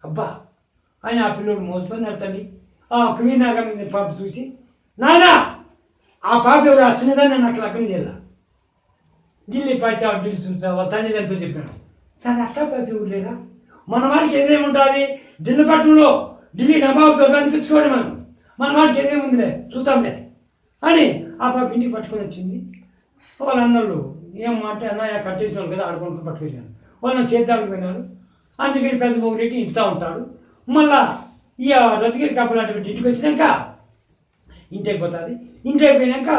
అబ్బా అని ఆ పిల్లడు మోసపోయినాడు తల్లి ఆ క్వీనాగం పాప చూసి నాయనా ఆ పాప ఎవరు ఆ చిన్నదాన్ని నాకు లగ్నం చేయాల ఢిల్లీ పాచావు ఢిల్లీ చూసావు తల్లిదండ్రులతో చెప్పాడు సార్ అట్టా పాప ఎవరు లేరా మన వాడికి ఎదురేముంటుంది ఢిల్లీ పట్టణంలో ఢిల్లీ నవాబుతో కనిపించుకోండి మన వాడికి ఎదురేముందిలే చూద్దాంలే అని ఆ పాప ఇంటికి పట్టుకొని వచ్చింది వాళ్ళ అన్నలు ఏం మాట అన్నయ్య కట్టేసిన వాళ్ళు కదా ఆడుకొని పట్టుకొచ్చాను వాళ్ళని చేద్దానికి పోయినారు అందుకని పెద్ద మొగుడేటి ఇంటూ ఉంటాడు మళ్ళా ఈ రొద్గిరి కాపులు అటువంటి ఇంటికి వచ్చినాక ఇంటికి పోతుంది ఇంటికి పోయినాక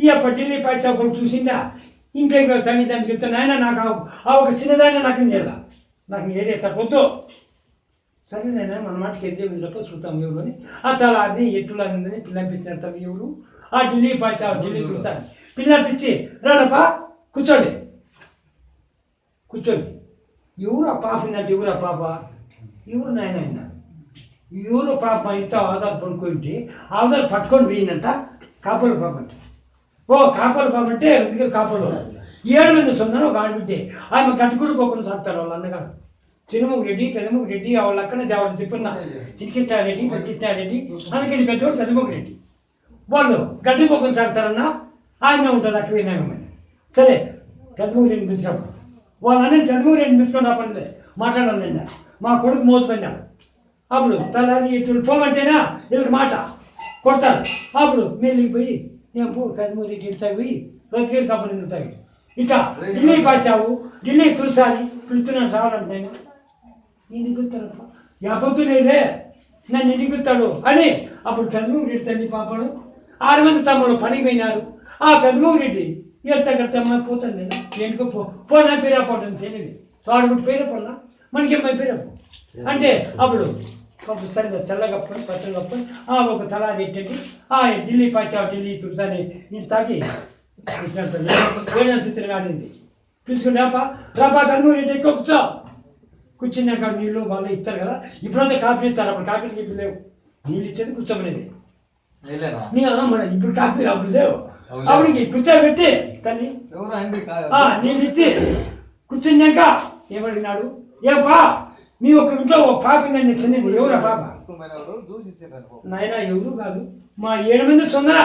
ఈ ఢిల్లీ పాచావు కొడుకు చూసిందా ఇంటికి తల్లి దాన్ని చెప్తాను ఆయన నాకు ఆ ఒక చిన్నదాన్ని నాకు చేయాల నాకు ఏదే తప్పొద్దు సరే నేను మన మాటకి ఎద్దే వెళ్ళప్ప చూస్తాం ఎవరు అని ఆ తలాన్ని ఎట్టులా ఉందని పిల్లంపించినారు తల్లి ఎవరు ఆ ఢిల్లీ పాచావు ఢిల్లీ చూస్తాను పిల్లంపించి రాడప్ప కూర్చోండి ఎవరు ఆ పాప అంటే ఎవరు ఆ పాప ఎవరు నాయన ఎవరు పాప ఇంత ఆధార్ పడుకుంటే ఆధార్ పట్టుకొని పోయిందంట కాపుల పాప అంటే ఓ కాపలు పాపంటే కాపలు 7 మంది సుందరం ఒక ఆడబిడ్డే ఆమె కట్టుకుడు పోకుండా సాగుతారు వాళ్ళ అన్నగారు చిన్నముగు రెడ్డి పెద్దముగు రెడ్డి వాళ్ళ అక్కన దేవాళ్ళు తిప్పున్నా చిరికిస్తారెడ్డి పచ్చిస్తారెడ్డి అందుకని పెద్దవాడు పెద్దముగు రెడ్డి వాళ్ళు గడ్డి పోకుండా సాగుతారన్నా ఆమె ఉంటుంది అక్కడ వినాయకమని సరే పెద్దముగు రెడ్డి పిలిచినప్పుడు వాళ్ళ అన్నని పెద్దముగు రెడ్డి పిలుచుకొని రాపండి మాట్లాడాలండి మా కొడుకు మోసపోయినాడు అప్పుడు తలాది ఇటు పోమంటేనా వీళ్ళకి మాట కొడతారు అప్పుడు మెల్లికి పోయి నేను పో పెద్దముగు రెడ్డి ఇడిచాయి పోయి రోజుకి కప్పలు నిండుతాయి ఇట్లా ఢిల్లీ పాచావు ఢిల్లీ తులసాని పిలుస్తున్నాను రావాలంటే ఇంటికి పిలుతారప్ప యాపతులేదే నన్ను ఇంటికి పిలుతాడు అని అప్పుడు పెద్దమూగు రెడ్డి తల్లి పాపడు 6 మంది తమ్ముడు పనికి పోయినారు ఆ పెద్దమూగు రెడ్డి ఎత్తగడతామా పోతాను నేను ఎందుకు పోనా పేరా పోతాను తెలియదు వాడు పేరే పోనా మనకేమై పేరా అంటే అప్పుడు సరిగ్గా చల్లగప్పని పచ్చని కప్పని ఒక తలా ఎట్టండి ఢిల్లీ పాచావు ఢిల్లీ తులసాని నేను తాకి చిత్రం ఆడింది పిలుచుకుని రాపా పెద్దమూగు రెడ్డి ఎక్కువ కూర్చో కూర్చున్నాక నీళ్ళు వాళ్ళు ఇస్తారు కదా ఇప్పుడంతా కాఫీ ఇస్తారు అప్పుడు కాఫీ చెప్పి లేవు నీళ్ళు ఇచ్చేది కూర్చోమనేది మన ఇప్పుడు కాఫీ అప్పుడు లేవు అప్పటికి కూర్చోబెట్టి తల్లి నీళ్ళు ఇచ్చి కూర్చున్నాక ఏమడిగినాడు ఏపా మీ ఒక ఇంట్లో ఒక పాప నేను చిన్నది ఎవరా పాప నాయన ఎవరు కాదు మా 7 మంది సుందర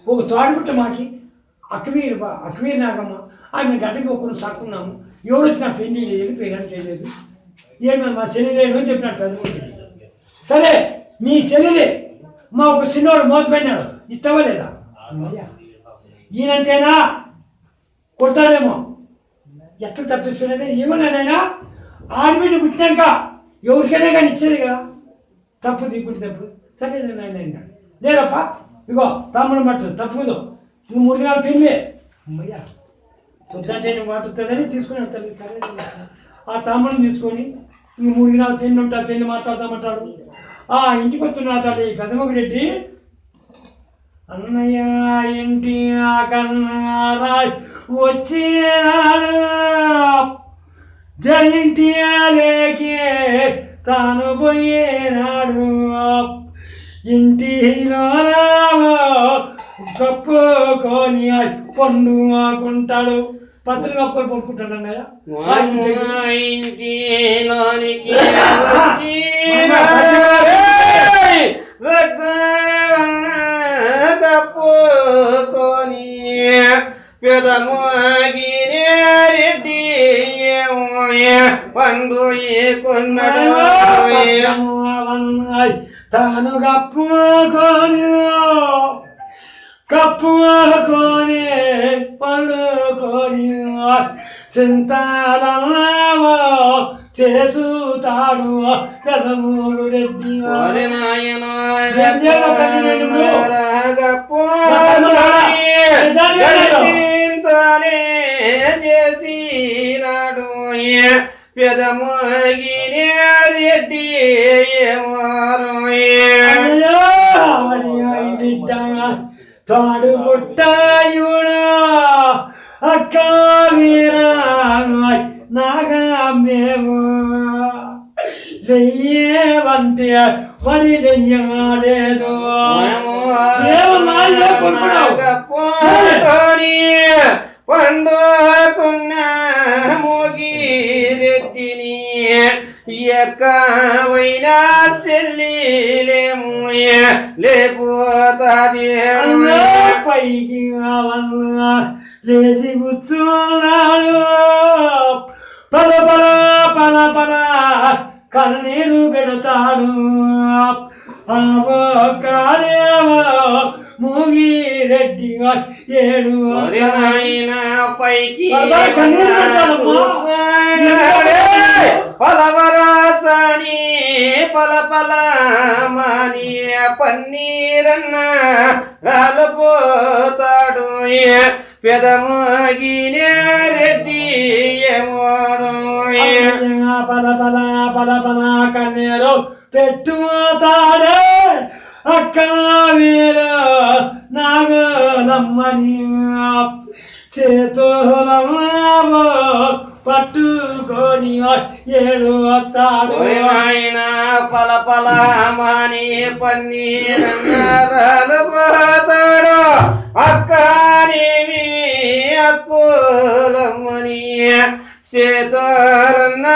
ఒక తోడుగుట్ట మాకి అక్వీర్ నాగమ్మ ఆమె గడ్డకి ఒకరు సాకున్నాము ఎవరు వచ్చినా పెళ్లి లేదు పేరెంట్ చేయలేదు ఏమన్నా మా చెల్లెలేను అని చెప్పినట్టు పెద్దమూగు సరే మీ చెల్లెలే మా ఒక చిన్నవాడు మోసపోయినాడు ఇస్తావా లేదా ఈయనంటేనా కొడతాడేమో ఎక్కడ తప్పించుకునేది ఏమన్నానైనా ఆడబిడ్డ పుట్టినాక ఎవరికైనా కానీ ఇచ్చేది కదా తప్పు దిగుంటే తప్పు సరే నేను లేదప్ప ఇగో తమ్ముడు మట్టు తప్పుదో నువ్వు 3 నెలలు పెళ్ళి అమ్మయ్యా వద్దంటే నువ్వు మాట్లాడుతుందని తీసుకుని తల్లి ఆ తమ్ముడిని తీసుకొని నువ్వు 3 నెలలు పెళ్ళి ఉంటా పెళ్ళి మాట్లాడతామంటాడు ఇంటికి వస్తున్నా తల్లి పెద్దమూగు రెడ్డి అన్నయ్య ఇంటి కన్నా వచ్చేనాడు జయింటి లేకే తాను పోయేనాడు ఇంటిలో కప్పుకొని పండుకుంటాడు పత్రిక కప్పుకొని పడుకుంటాడు అన్నయ్య కప్పుకొని పెదమోగి రెడ్డి పండు కొన్నాడు తాను కప్పుకొని పండుకొని చింతాలన్నావో చేసుతాడు పెదమూగు రెడ్డి చేసినాడు పెదమోగి రెడ్డి తాడు పుట్టాయుడు అక్క వీరా నాగా మేము వెయ్యేవంతే మరి వెయ్యలేదు పండుకున్న మోగిరెత్తిని ఎక్కవైనా చెల్లిలేము లేకపోతాది పైకి లేచి కూర్చున్నాడు పల పల పల పల కన్నీరు పెడతాడు కాలేవో మూగిరెడ్డి ఏడు పైకి పలవరాసని పల పల మాని పన్నీరన్న రాలపోతాడు పెదమోగి రెడ్డి పల పల పల పల కన్నీరు పెట్టుతాడే అక్క వీరు నాగలమ్మని చేతులమ్మో పట్టుకొని ఏడు వస్తాడు ఆయన పల పల మాని పన్నీరన్నారాలు పోతాడు అక్కనేమి అక్కులమ్మని చేతులన్న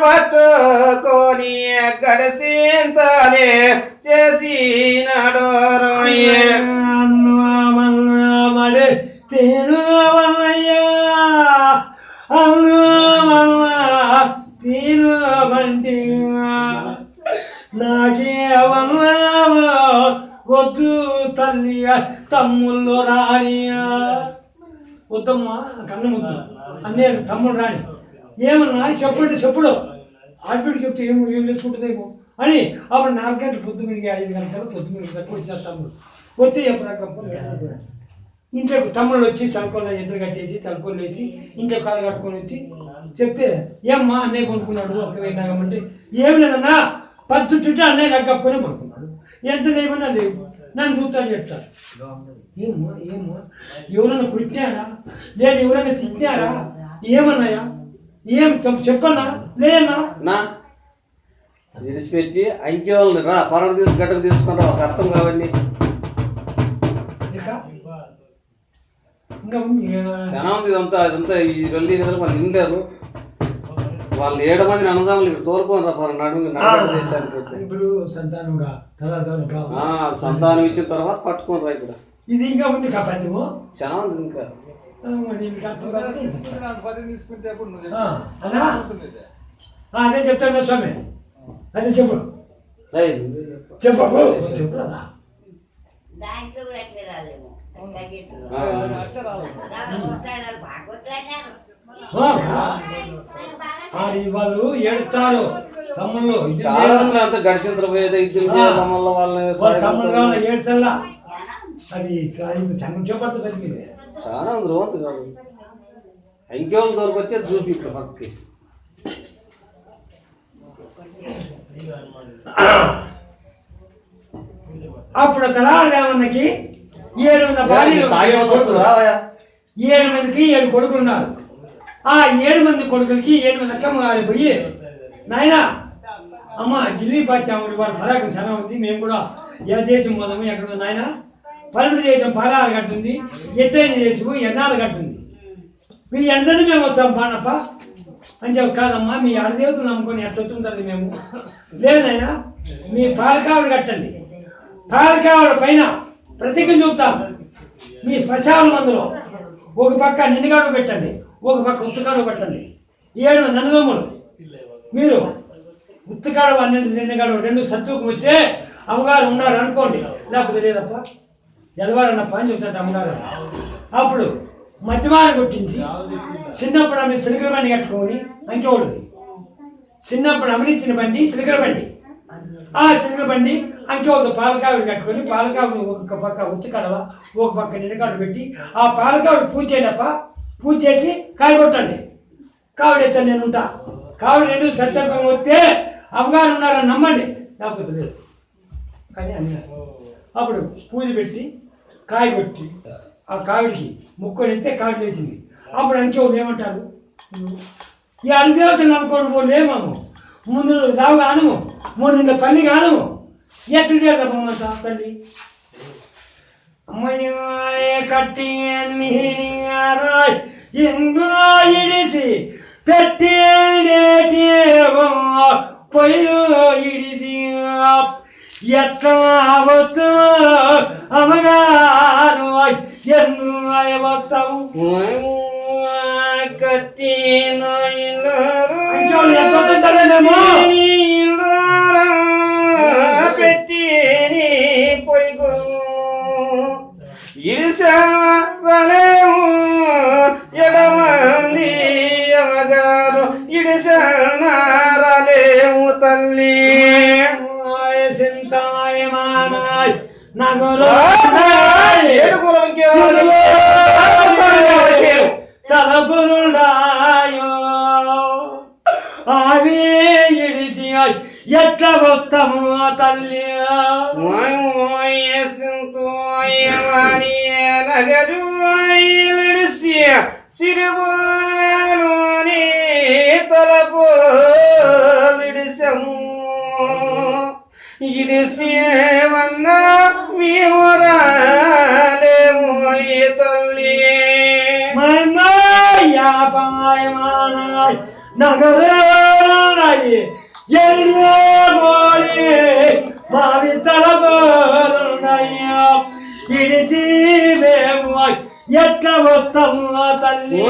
పట్టుకొని గడిసింతలే చేసినాడు మడే తేను వల్లయ్యా అన్ను వల్ల తీరు బండి నాకే వల్ల వద్దు తల్లి తమ్ముళ్ళు రాని వద్దమ్మా కన్ను ముద్దు అన్నీ తమ్ముడు రాని ఏమన్నా చెప్పుడు ఆడపిడి చెప్తే ఏం నేర్చుకుంటుందేమో అని అప్పుడు 4 గంటలు పొద్దు మిడిగి 5 గంటలు పొద్దు మిడిగి తక్కువ వచ్చారు తమ్ముడు వచ్చి ఎప్పుడు ఇంట్లో తమ్ముడు వచ్చి తలకొల్ల ఎదురు కట్టేసి తలకొల్లు వేసి ఇంట్లో కాలు కట్టుకొని వచ్చి చెప్తే ఏమ్మా అన్నయ్య కొనుక్కున్నాడు ఒక వేయమంటే ఏం లేదన్నా 10 చుట్టూ అన్నయ్య నాకు కప్పుకొని కొనుక్కున్నాడు ఎంత లేమన్నా లేవు నన్ను చూస్తాడు చెప్తాడు ఏమో ఎవరైనా కుట్టినారా లేదు ఎవరైనా తిట్టినారా ఏమన్నాయా ఏం చెప్పన్నా లేదన్నా విడిచిపెట్టి ఐక్యవాళ్ళని రా పరమ గడ్డకు తీసుకుంటా ఒక అర్థం కావండి చాలా ఉంది ఇదంతా ఈ వెళ్ళి వాళ్ళు నిండారు వాళ్ళు 7 మందిని అన్నదాములు ఇక్కడ తోలుకొని రా నడుము ఇప్పుడు సంతానం ఇచ్చిన తర్వాత పట్టుకొని రా ఇక్కడ ఇది ఇంకా ఉంది కపద్యము చాలా ఉంది ఇంకా అదే చెప్తాను స్వామి అదే చెప్పు వాళ్ళు ఏడుతారు తమ్ముళ్ళు అంత గడిచిన తమ్ముళ్ళు ఏడుతల్లా అది చెప్పండి చాలా ఉంది రోంత కాదు ఇంకేళ్ళు దొరికొచ్చే చూపి ఇక్కడ పక్కకి అప్పుడు కళారామన్నకి 7 మంది భార్యలు 7 మందికి 7 కొడుకులు ఉన్నారు ఆ 7 మంది కొడుకులకి 7 మంది అక్కమ్మగారు పోయి నాయన అమ్మ ఢిల్లీ పాచాము వాడు పరాకం చాలా ఉంది మేము కూడా ఏ దేశం పోదాము ఎక్కడ నాయన పన్నెండు దేశం పారాలు కట్టుంది ఎత్తైన దేశము ఎన్నాళ్ళు కట్టుంది మీ ఎండని మేము వస్తాం బానప్ప అని చెప్పి కాదమ్మా మీ ఆడదేవతలు నమ్ముకొని ఎట్లా వస్తుంటుంది మేము లేదైనా మీ పాలకావుడు కట్టండి పాలకావుడు పైన ప్రతిజ్ఞ చూపుతాం మీ శ్మశాన మందులో ఒక పక్క నిండుగాడు పెట్టండి ఒక పక్క ఉత్తుకాడు పెట్టండి 7 మంది అన్నదమ్ములు మీరు ఉత్తుకాడు 12 నిండుగాడు 2 సత్తుకు వస్తే అమ్మగారు ఉన్నారు అనుకోండి లేకపోతే లేదప్ప ఎదవారన్నప్ప అని చెప్తాడు అమ్మగారు అప్పుడు మధ్యమానం కొట్టించి చిన్నప్పుడు ఆమె సిలికల బండి కట్టుకొని అంకెవాడు చిన్నప్పుడు అమనిచ్చిన బండి సిలికల బండి ఆ చిలికల బండి అంకెవాడు పాలకావిడి కట్టుకొని పాలకావిడి ఒక పక్క ఉత్తికడవ ఒక పక్క నిలకాడు పెట్టి ఆ పాలకావిడి పూజ చేయనప్ప పూజ చేసి కాయ కొట్టండి కావిడి ఎత్తాను నేను ఉంటా కావిడి 2 సత్యంగా వస్తే అమ్మగారు ఉన్నారని నమ్మండి లేకపోతే లేదు కానీ అన్నారు అప్పుడు పూజ పెట్టి కాయ కొట్టి ఆ కావిడికి ముక్కొని ఎత్తే కావిడి వేసింది అప్పుడు అంకెవాడు ఏమంటారు ఈ అడిదేవతలు నమ్ముకోవడం పోలే ఏమము ముందు దావు కానము ముందు పల్లి కానము ఎట్లు చేద్దామంతా తల్లి అమ్మయ్య కట్టి ఇందులో ఇడిసి పెట్టి పొయ్యిలో ఇడిసి ఎట్లా వస్తు అమ్మగారు ఎందుకు వస్తావు కట్టి పెట్టి పొయ్యి ఇడిసలేము ఎడమంది అమ్మగారు ఇడిసలేము తల్లి సింతాయమానాయ్ నగరు తలపురుడాయో అవి ఇడిసి ఎట్లా వస్తాము తల్లి నగరు ఇడిసి సిరుబోని ఇడిసేవన్నా మేము రాలేము ఈ తల్లి నగరాయి మావి తలపోలున్నాయ్యా ఇడిసి మేము ఎట్లా వస్తాము తల్లి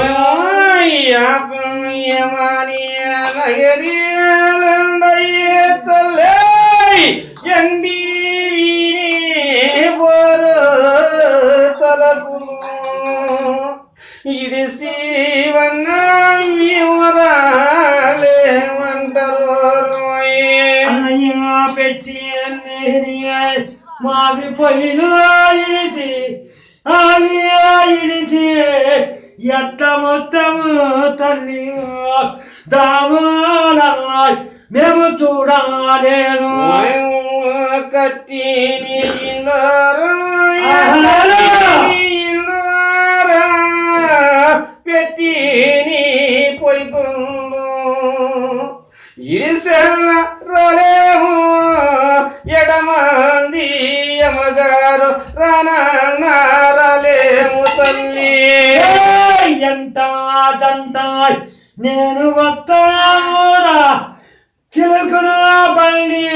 తల్లి ఎండి బోరు తలపులు ఇడిసి అన్నయ్య పెట్టి మావి పొయ్యిలు ఇడిసి అవి ఇడిసి ఎట్ట మొత్తము తల్లి దామాలన్నాయి మేము చూడలేను కట్టి పెట్టి పొయ్యికుండు ఇడిసెల్ల రాలేము ఎడమంది అమ్మగారు రాలేము తల్లి ఎంత జంట నేను వస్తామురా చిలుకును బండి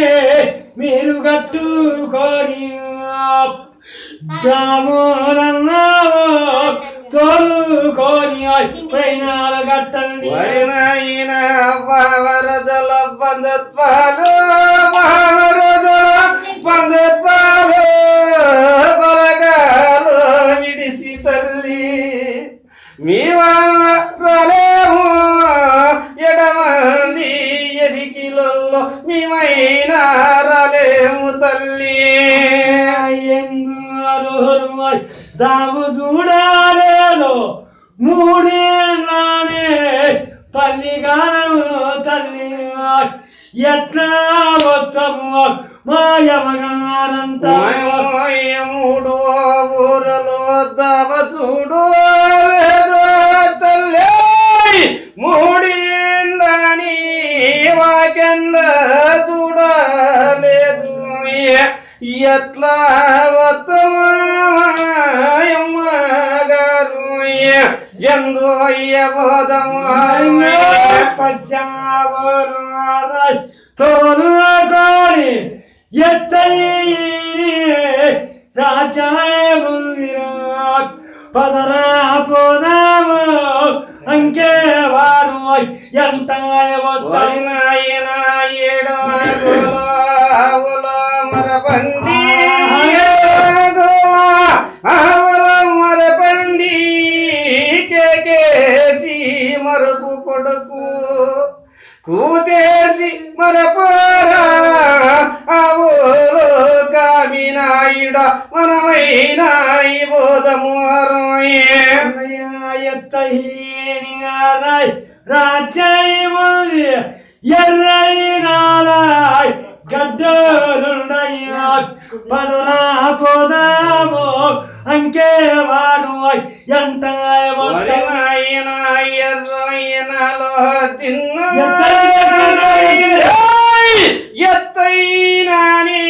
మీరు కట్టుకొని గ్రామూలన్నావు తోలుకొని ప్రయాణాలు కట్టండి వరదల బంధత్వాలు వరదల బంధత్వాలు బలగాలు విడిసి తల్లి మీ వల్ల రాలేము ఎడమంది ఎదికిలో మేమైనా రాలేము తల్లి దాము చూడాలేలో మూడేళ్ళనే పల్లిగానము తల్లి ఎట్లా వస్తాము మాయమగానంత మూడో ఊరలో దవ చూడు లేదో తల్లి మూడేళ్ళని వాకెండ చూడలేదు ఎట్లా వత్తమాయమ్మగారు ఎందు అయ్యబోధము తోలు కోరి ఎత్తై రాజ్యముందిరా పదరా పోదాము అంకే వారు ఎంత నాయన ఏడాగులో మరపండి మరపండి కేకేసి మరుపు కొడుకు కూతేసి మరపోరా అవులో కామినాయుడ మనమైన బోధము రాజ్యముంది ఎర్రైనారాయ్ గడ్డలున్నాయ్యా పదునా పోదాము అంకే వారు ఎంత ఎర్రయ్యనలో తిన్న ఎత్తైనాని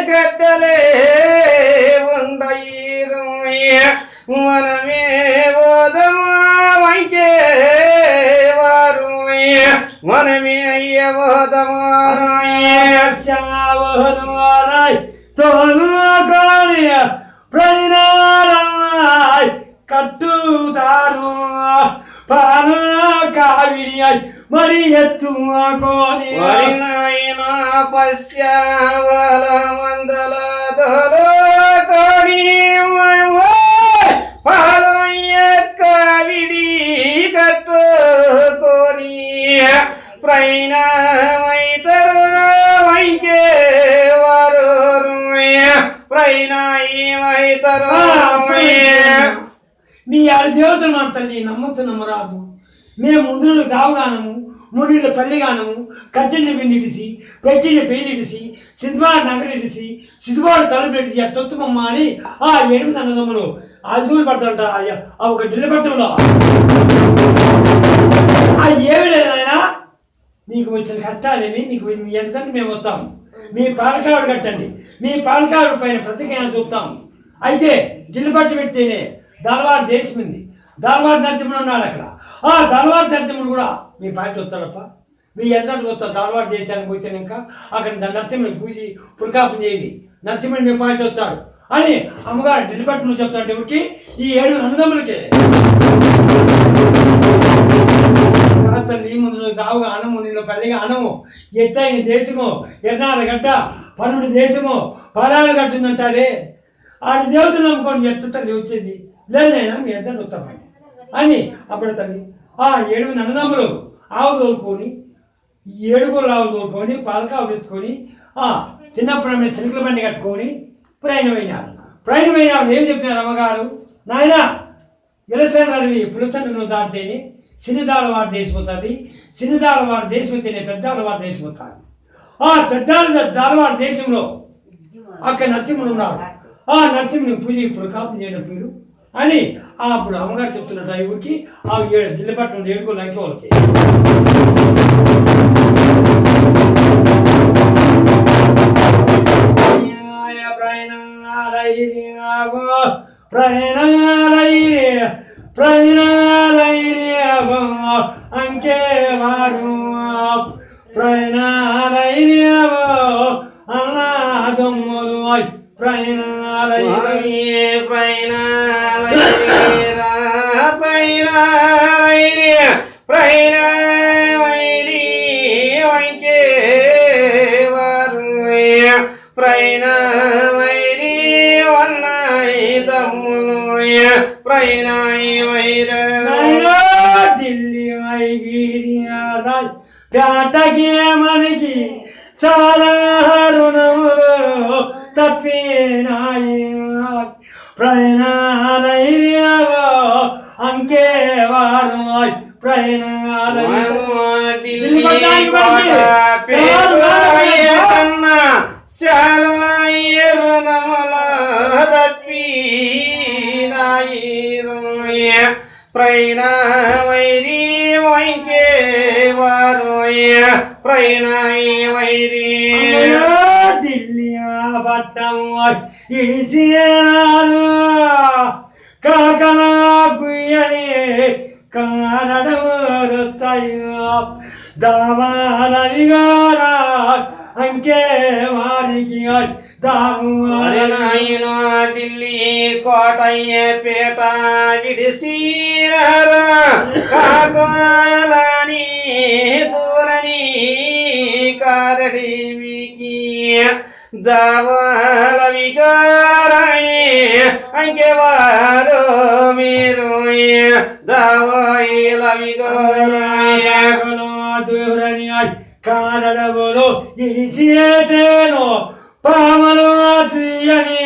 గడ్డలే ఉండయిరు మనమే బోధము వంకే వారు మనమే అయ్య బోధము తోలు కోరి ప్రయాణాలన్నాయ్ కట్టుతారు పాలు కావిడి మరి ఎత్తుకోని నాయన పశ్యావల మందల దొరకొని పాలు కావిడి కట్టుకొని ప్రయాణమైతరు వంకే వారు ప్రయాణమైతరు నీ ఆరు దేవతలు మాట తల్లి నమ్మచ్చు నమ్మరాదు మేము ముందు దావుగానము మూడిళ్ళ పల్లిగానము కట్టిన విండిడిసి పెట్టిన పేలిడిసి సిద్వాడు నగరిడిసి సిద్వాడు తలపెడిసి తొత్తుమమ్మ అని ఆ 8 అన్నదమ్ములు అదుగులు పడతాంట ఆ ఒక దిల్లపట్టంలో ఆ ఏమి లేదైనా నీకు వచ్చిన కష్టాలేమి నీకు ఎంతంటే మేము వస్తాము మీ పాలకాడు కట్టండి. మీ పాలకాడు పైన ప్రతిజ్ఞ చూపుతాం. అయితే గిల్లు పట్టి పెడితేనే దళవారు దేశం ఉంది. దళవారు నరసింహుడు ఉన్నాడు అక్కడ. ఆ దళవారు నరసింహుడు కూడా మీ పార్టీ వస్తాడప్ప. మీ ఎర్రటి వస్తారు దళవారు దేశానికి పోతే ఇంకా అక్కడ నరసింహుని పూజి పురకాపం చేయండి. నరసింహుడు మీ పార్టీ వస్తాడు అని అమ్మగారు గిల్లు పట్టి నువ్వు చెప్తాడు. ఎవరికి? ఈ 7 అన్నదమ్ములకే. తల్లి ముందు దావుగా అనము, నిన్ను పల్లిగా అనము, ఎత్తైన దేశము, ఎర్నాల గడ్డ, పరుముడి దేశము, పరాలు కట్టిందంటారే. ఆ దేవతలు నమ్ముకొని ఎట్ట తల్లి వచ్చేది లేదైనా మీ ఎద్దరు వస్తామని అని అప్పుడు తల్లి ఆ 7 అన్నదమ్ములు ఆవు తోలుకొని 7 ఆవు తోలుకొని పాలకావులు ఎత్తుకొని చిన్నప్పుడు ఆమె చినుకుల బండి కట్టుకొని ప్రయాణమైనారు. ప్రయాణమైనారు ఏం చెప్పినారు అమ్మగారు? నాయన ఎలసరి పులసను దాటితేనే చిన్నదాల వారు దేశపోతుంది, చిన్నదాల వారు దేశమైతేనే పెద్దాల వారు దేశపోతారు. ఆ పెద్దాల దాలవారి దేశంలో అక్కడ నరసింహుడు ఉన్నాడు. ఆ నరసింహుని పూజ ఇప్పుడు కాపు చేయడం పేరు అని అప్పుడు అమ్మగారు చెప్తున్నట్టు ఆ ఊరికి ఆ 7 జిల్లపట్నం 7 లంకి వాళ్ళకి అంకే వారు అన్నాదమ్ములు ఢిల్లీ పేటకి మనకి చాలా రుణములు తప్పినాయి ప్రయాణాలయ్యావో అంకే వారు ప్రయాణమైరి వంకే వారు ప్రయాణమైరి ఢిల్లీ పట్టం ఇడిసినారు కాకనా పుయ్యని కారడతాయి దావాలవిగారా అంకే వారికి నాయన ఢిల్లీ కోటయ్య పేట విడిసినారా కాకోలని దూరని కారడివికి జావాల విగారాయి అంకెవారు మీరు జావాయిల విగారాయి కారడవులు ఇడిసియేటేను పామలు తీయని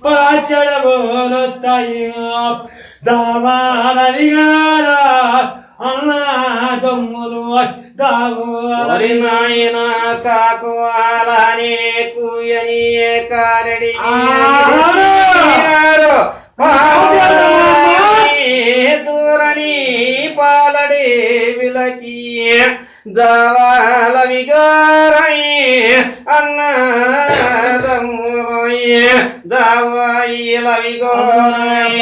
పాచడబోలొస్తాయి దావాలవిగారా అన్నాదమ్ములు దారి నాయన కాకువాలని కూయని కారడి దూరని పాలడి విలకి జావాల విగారాయి అన్నదమ్ములోయ దావాయిల విగారాయి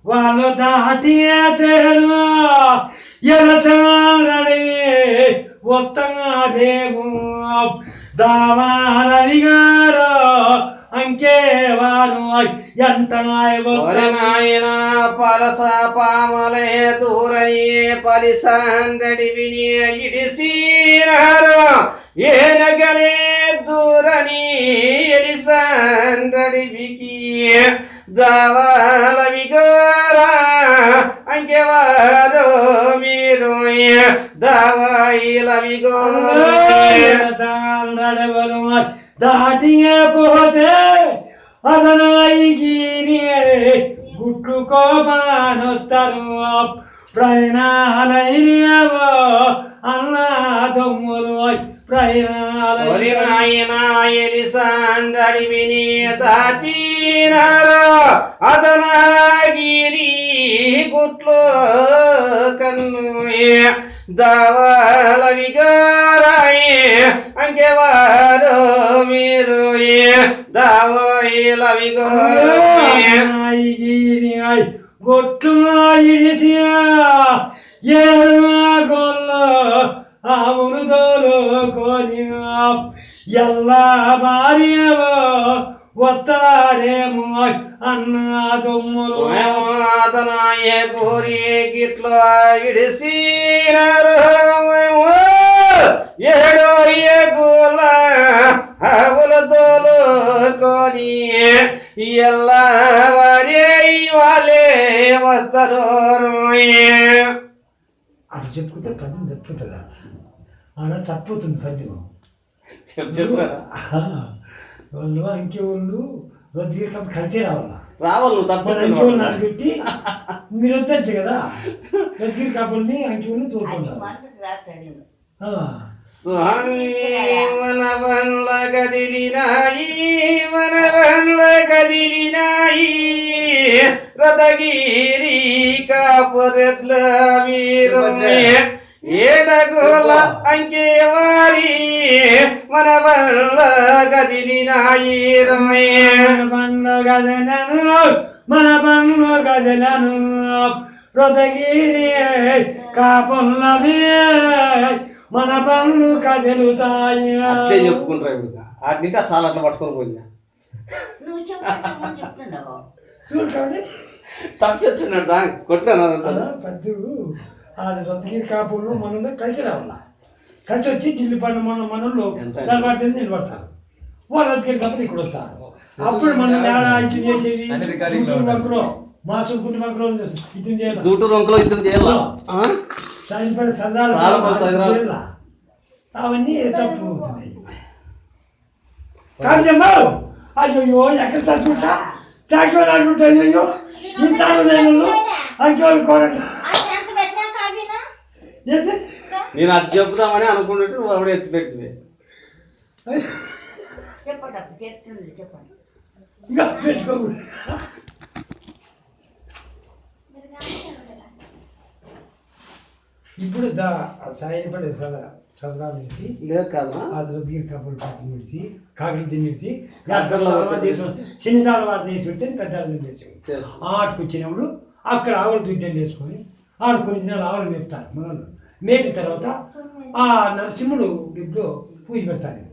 వాళ్ళు దాటియేతేను ఎలసడివి ఉత్తంగా దేవు దావాలవిగారో అంకే వారు ఎంత నాయన పరస పామలే దూరని పరిసందడి విని ఇడిసినారు ఏనగలే దూరని ఎలిసందడి వికి దావాల విగారా అంకెవారు మీరు దావాయిల విగారడవలు దాటియే పోతే అదనాయిగిరి గుట్లు కోపానొస్తారు ప్రయాణాలయ్యావో అన్నాదమ్ములు ప్రయాణ ఎలిసందడి విని దాటినారు అదనాగిరి గుట్లు కన్ను దావాల విగారాయి అంకెవారు మీరు దావాయిల విగారాయి గొట్టు ఇడిసి గొల్ల ఆవును తోలుకొని ಎಲ್ಲ ಭಾರ್ಯವೋ ಒತ್ತಾರೇಮೋ ಅನ್ನ ತುಮ್ಮಲು ಆತನಾಯ ಕೋರಿ ಗಿಟ್ಲ ಇಡಿಸಿನಾರು ఏడోయ గుల హవుల తోలుకొని ఎలా వారే వాళ్ళే వస్తారు అటు చెప్పుకుంటే పద్యం తప్పుతుందా ఆడ తప్పుతుంది పద్యం చెప్పరా వాళ్ళు అంకె వాళ్ళు రద్దీ కలిసే రావాలి నువ్వు అంకె వాళ్ళు నాకు పెట్టి మీరు వద్దచ్చు కదా రద్దీ కాపుల్ని అంకె వాళ్ళు తోడుకుంటారు స్వామి మనవన్ల కదిలినాయి మనవన్ల కదిలినాయి రథగిరి కాపురెట్ల మీరు ఏడగుల అంకేవారి మన వల్ల కదిలినాయి బండ్లు గదలను మన బండ్లు గదలను రథగిరి కాపుల్లవి మన బండ్లు కదులుతాయి అట్లే చెప్పుకుంటారు ఇప్పుడు వాటికి అసలు అట్లా పట్టుకొని పోయిందా చూడండి తప్పిస్తున్నాడు దాన్ని కొట్టాను పద్దు ఆ రథగిరి కాపులు మనలో కలిసి రావాల కలిసి వచ్చి ఢిల్లీ పడిన మనలో నిలబడి నిలబడతారు వాళ్ళు రథగిరి కాపులు ఇక్కడ వస్తారు అప్పుడు మనం ఇది చేసేది బంకులో మాసం కుటుంబ బంకులో ఇది చేయాలి జూటూరు వంకలో ఇద్దరు చేయాలా సాయంపడి అవన్నీ తప్పు అవుతున్నాయి కాదమ్మా అయ్యో ఎక్కడ తట్టుకుంటా చాకి అనుకుంటా అయ్యో ఇంత నేను అంకెవాళ్ళు కోరట నేను అది చెప్తామని అనుకున్నట్టు నువ్వు అప్పుడే ఎత్తి పెట్టింది ఇంకా పెట్టుకోకూడదు ఇప్పుడు సాయపడే చదరా విడిచి లేదు కాదా అది రద్దీ కబుర్లు పక్కన విడిచి కాకులు తినిడిచి చిన్నదాలు వారు చేసి పెడితే పెద్దలు చేసి ఆటకు వచ్చినప్పుడు అక్కడ ఆవులు దుడ్డం వేసుకొని ఆడు కొన్ని దినాలు ఆవులు మేపుతారు మనల్ని మేపిన తర్వాత ఆ నరసింహుడు ఇప్పుడు పూజ పెడతాడు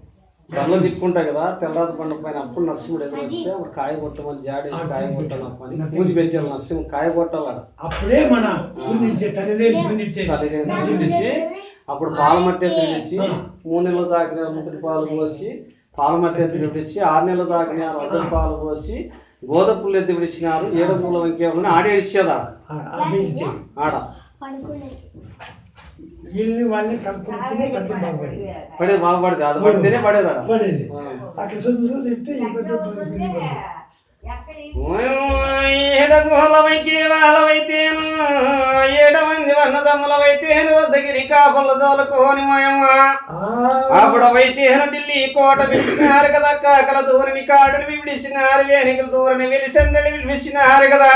బండ్లు తిప్పుకుంటాయి కదా తెల్లారి పండుగ పైన అప్పుడు నరసింహుడు ఎదురు వస్తే అప్పుడు కాయ కొట్టమని జాడేసి కాయ కొట్టాలని పూజ పెంచాలి నరసింహుడు కాయ కొట్టాల అప్పుడే మన పూజించే తల్లిసి అప్పుడు పాలమట్టి ఎత్తులు తీసి 3 నెలలు తాకిన ముద్దుడి పాలు పోసి పాలమట్టి ఎత్తులు విడిచి 6 నెలలు తాకిన వద్దడి పాలు పోసి గోధపులు ఎత్తి విడిచినారు 7 పూల వంకేమని ఆడేసేదా ఆడ ఇల్లు వాళ్ళని కలుపుకుంటేనే పద్యం బాగుపడేది పడేది బాగుపడేది అది పడితేనే పడేది ఆడ పడేది అక్కడ సొంత చెప్తే ఈ పద్యం ఏడగోలవైతే వాళ్ళవైతేను 7 మంది వన్నదమ్ములవైతేను రద్దగిరి కాపుల తోలుకోని మయమ్మ అప్పుడవైతేను ఢిల్లీ కోట పిలిచినారు కదా కాకల దూరిని కాడుని విడిచినారు వేణికల దూరని వెలిసందడి విడిచినారు కదా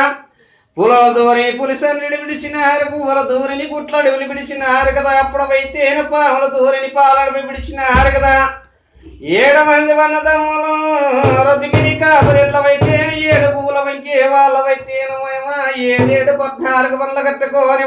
పులవ దూరి పులిసందడి విడిచినారు పువ్వుల దూరిని గుట్లడివిని విడిచినారు కదా అప్పుడవైతేను పాముల దూరిని పాలడివి విడిచినారు కదా 7 మంది వన్నదమ్ములు రద్దగిరి కాపురెళ్ళవైతే 7 పూల వంకే వాళ్ళవైతే 7 14 బండ్ల కట్టుకోని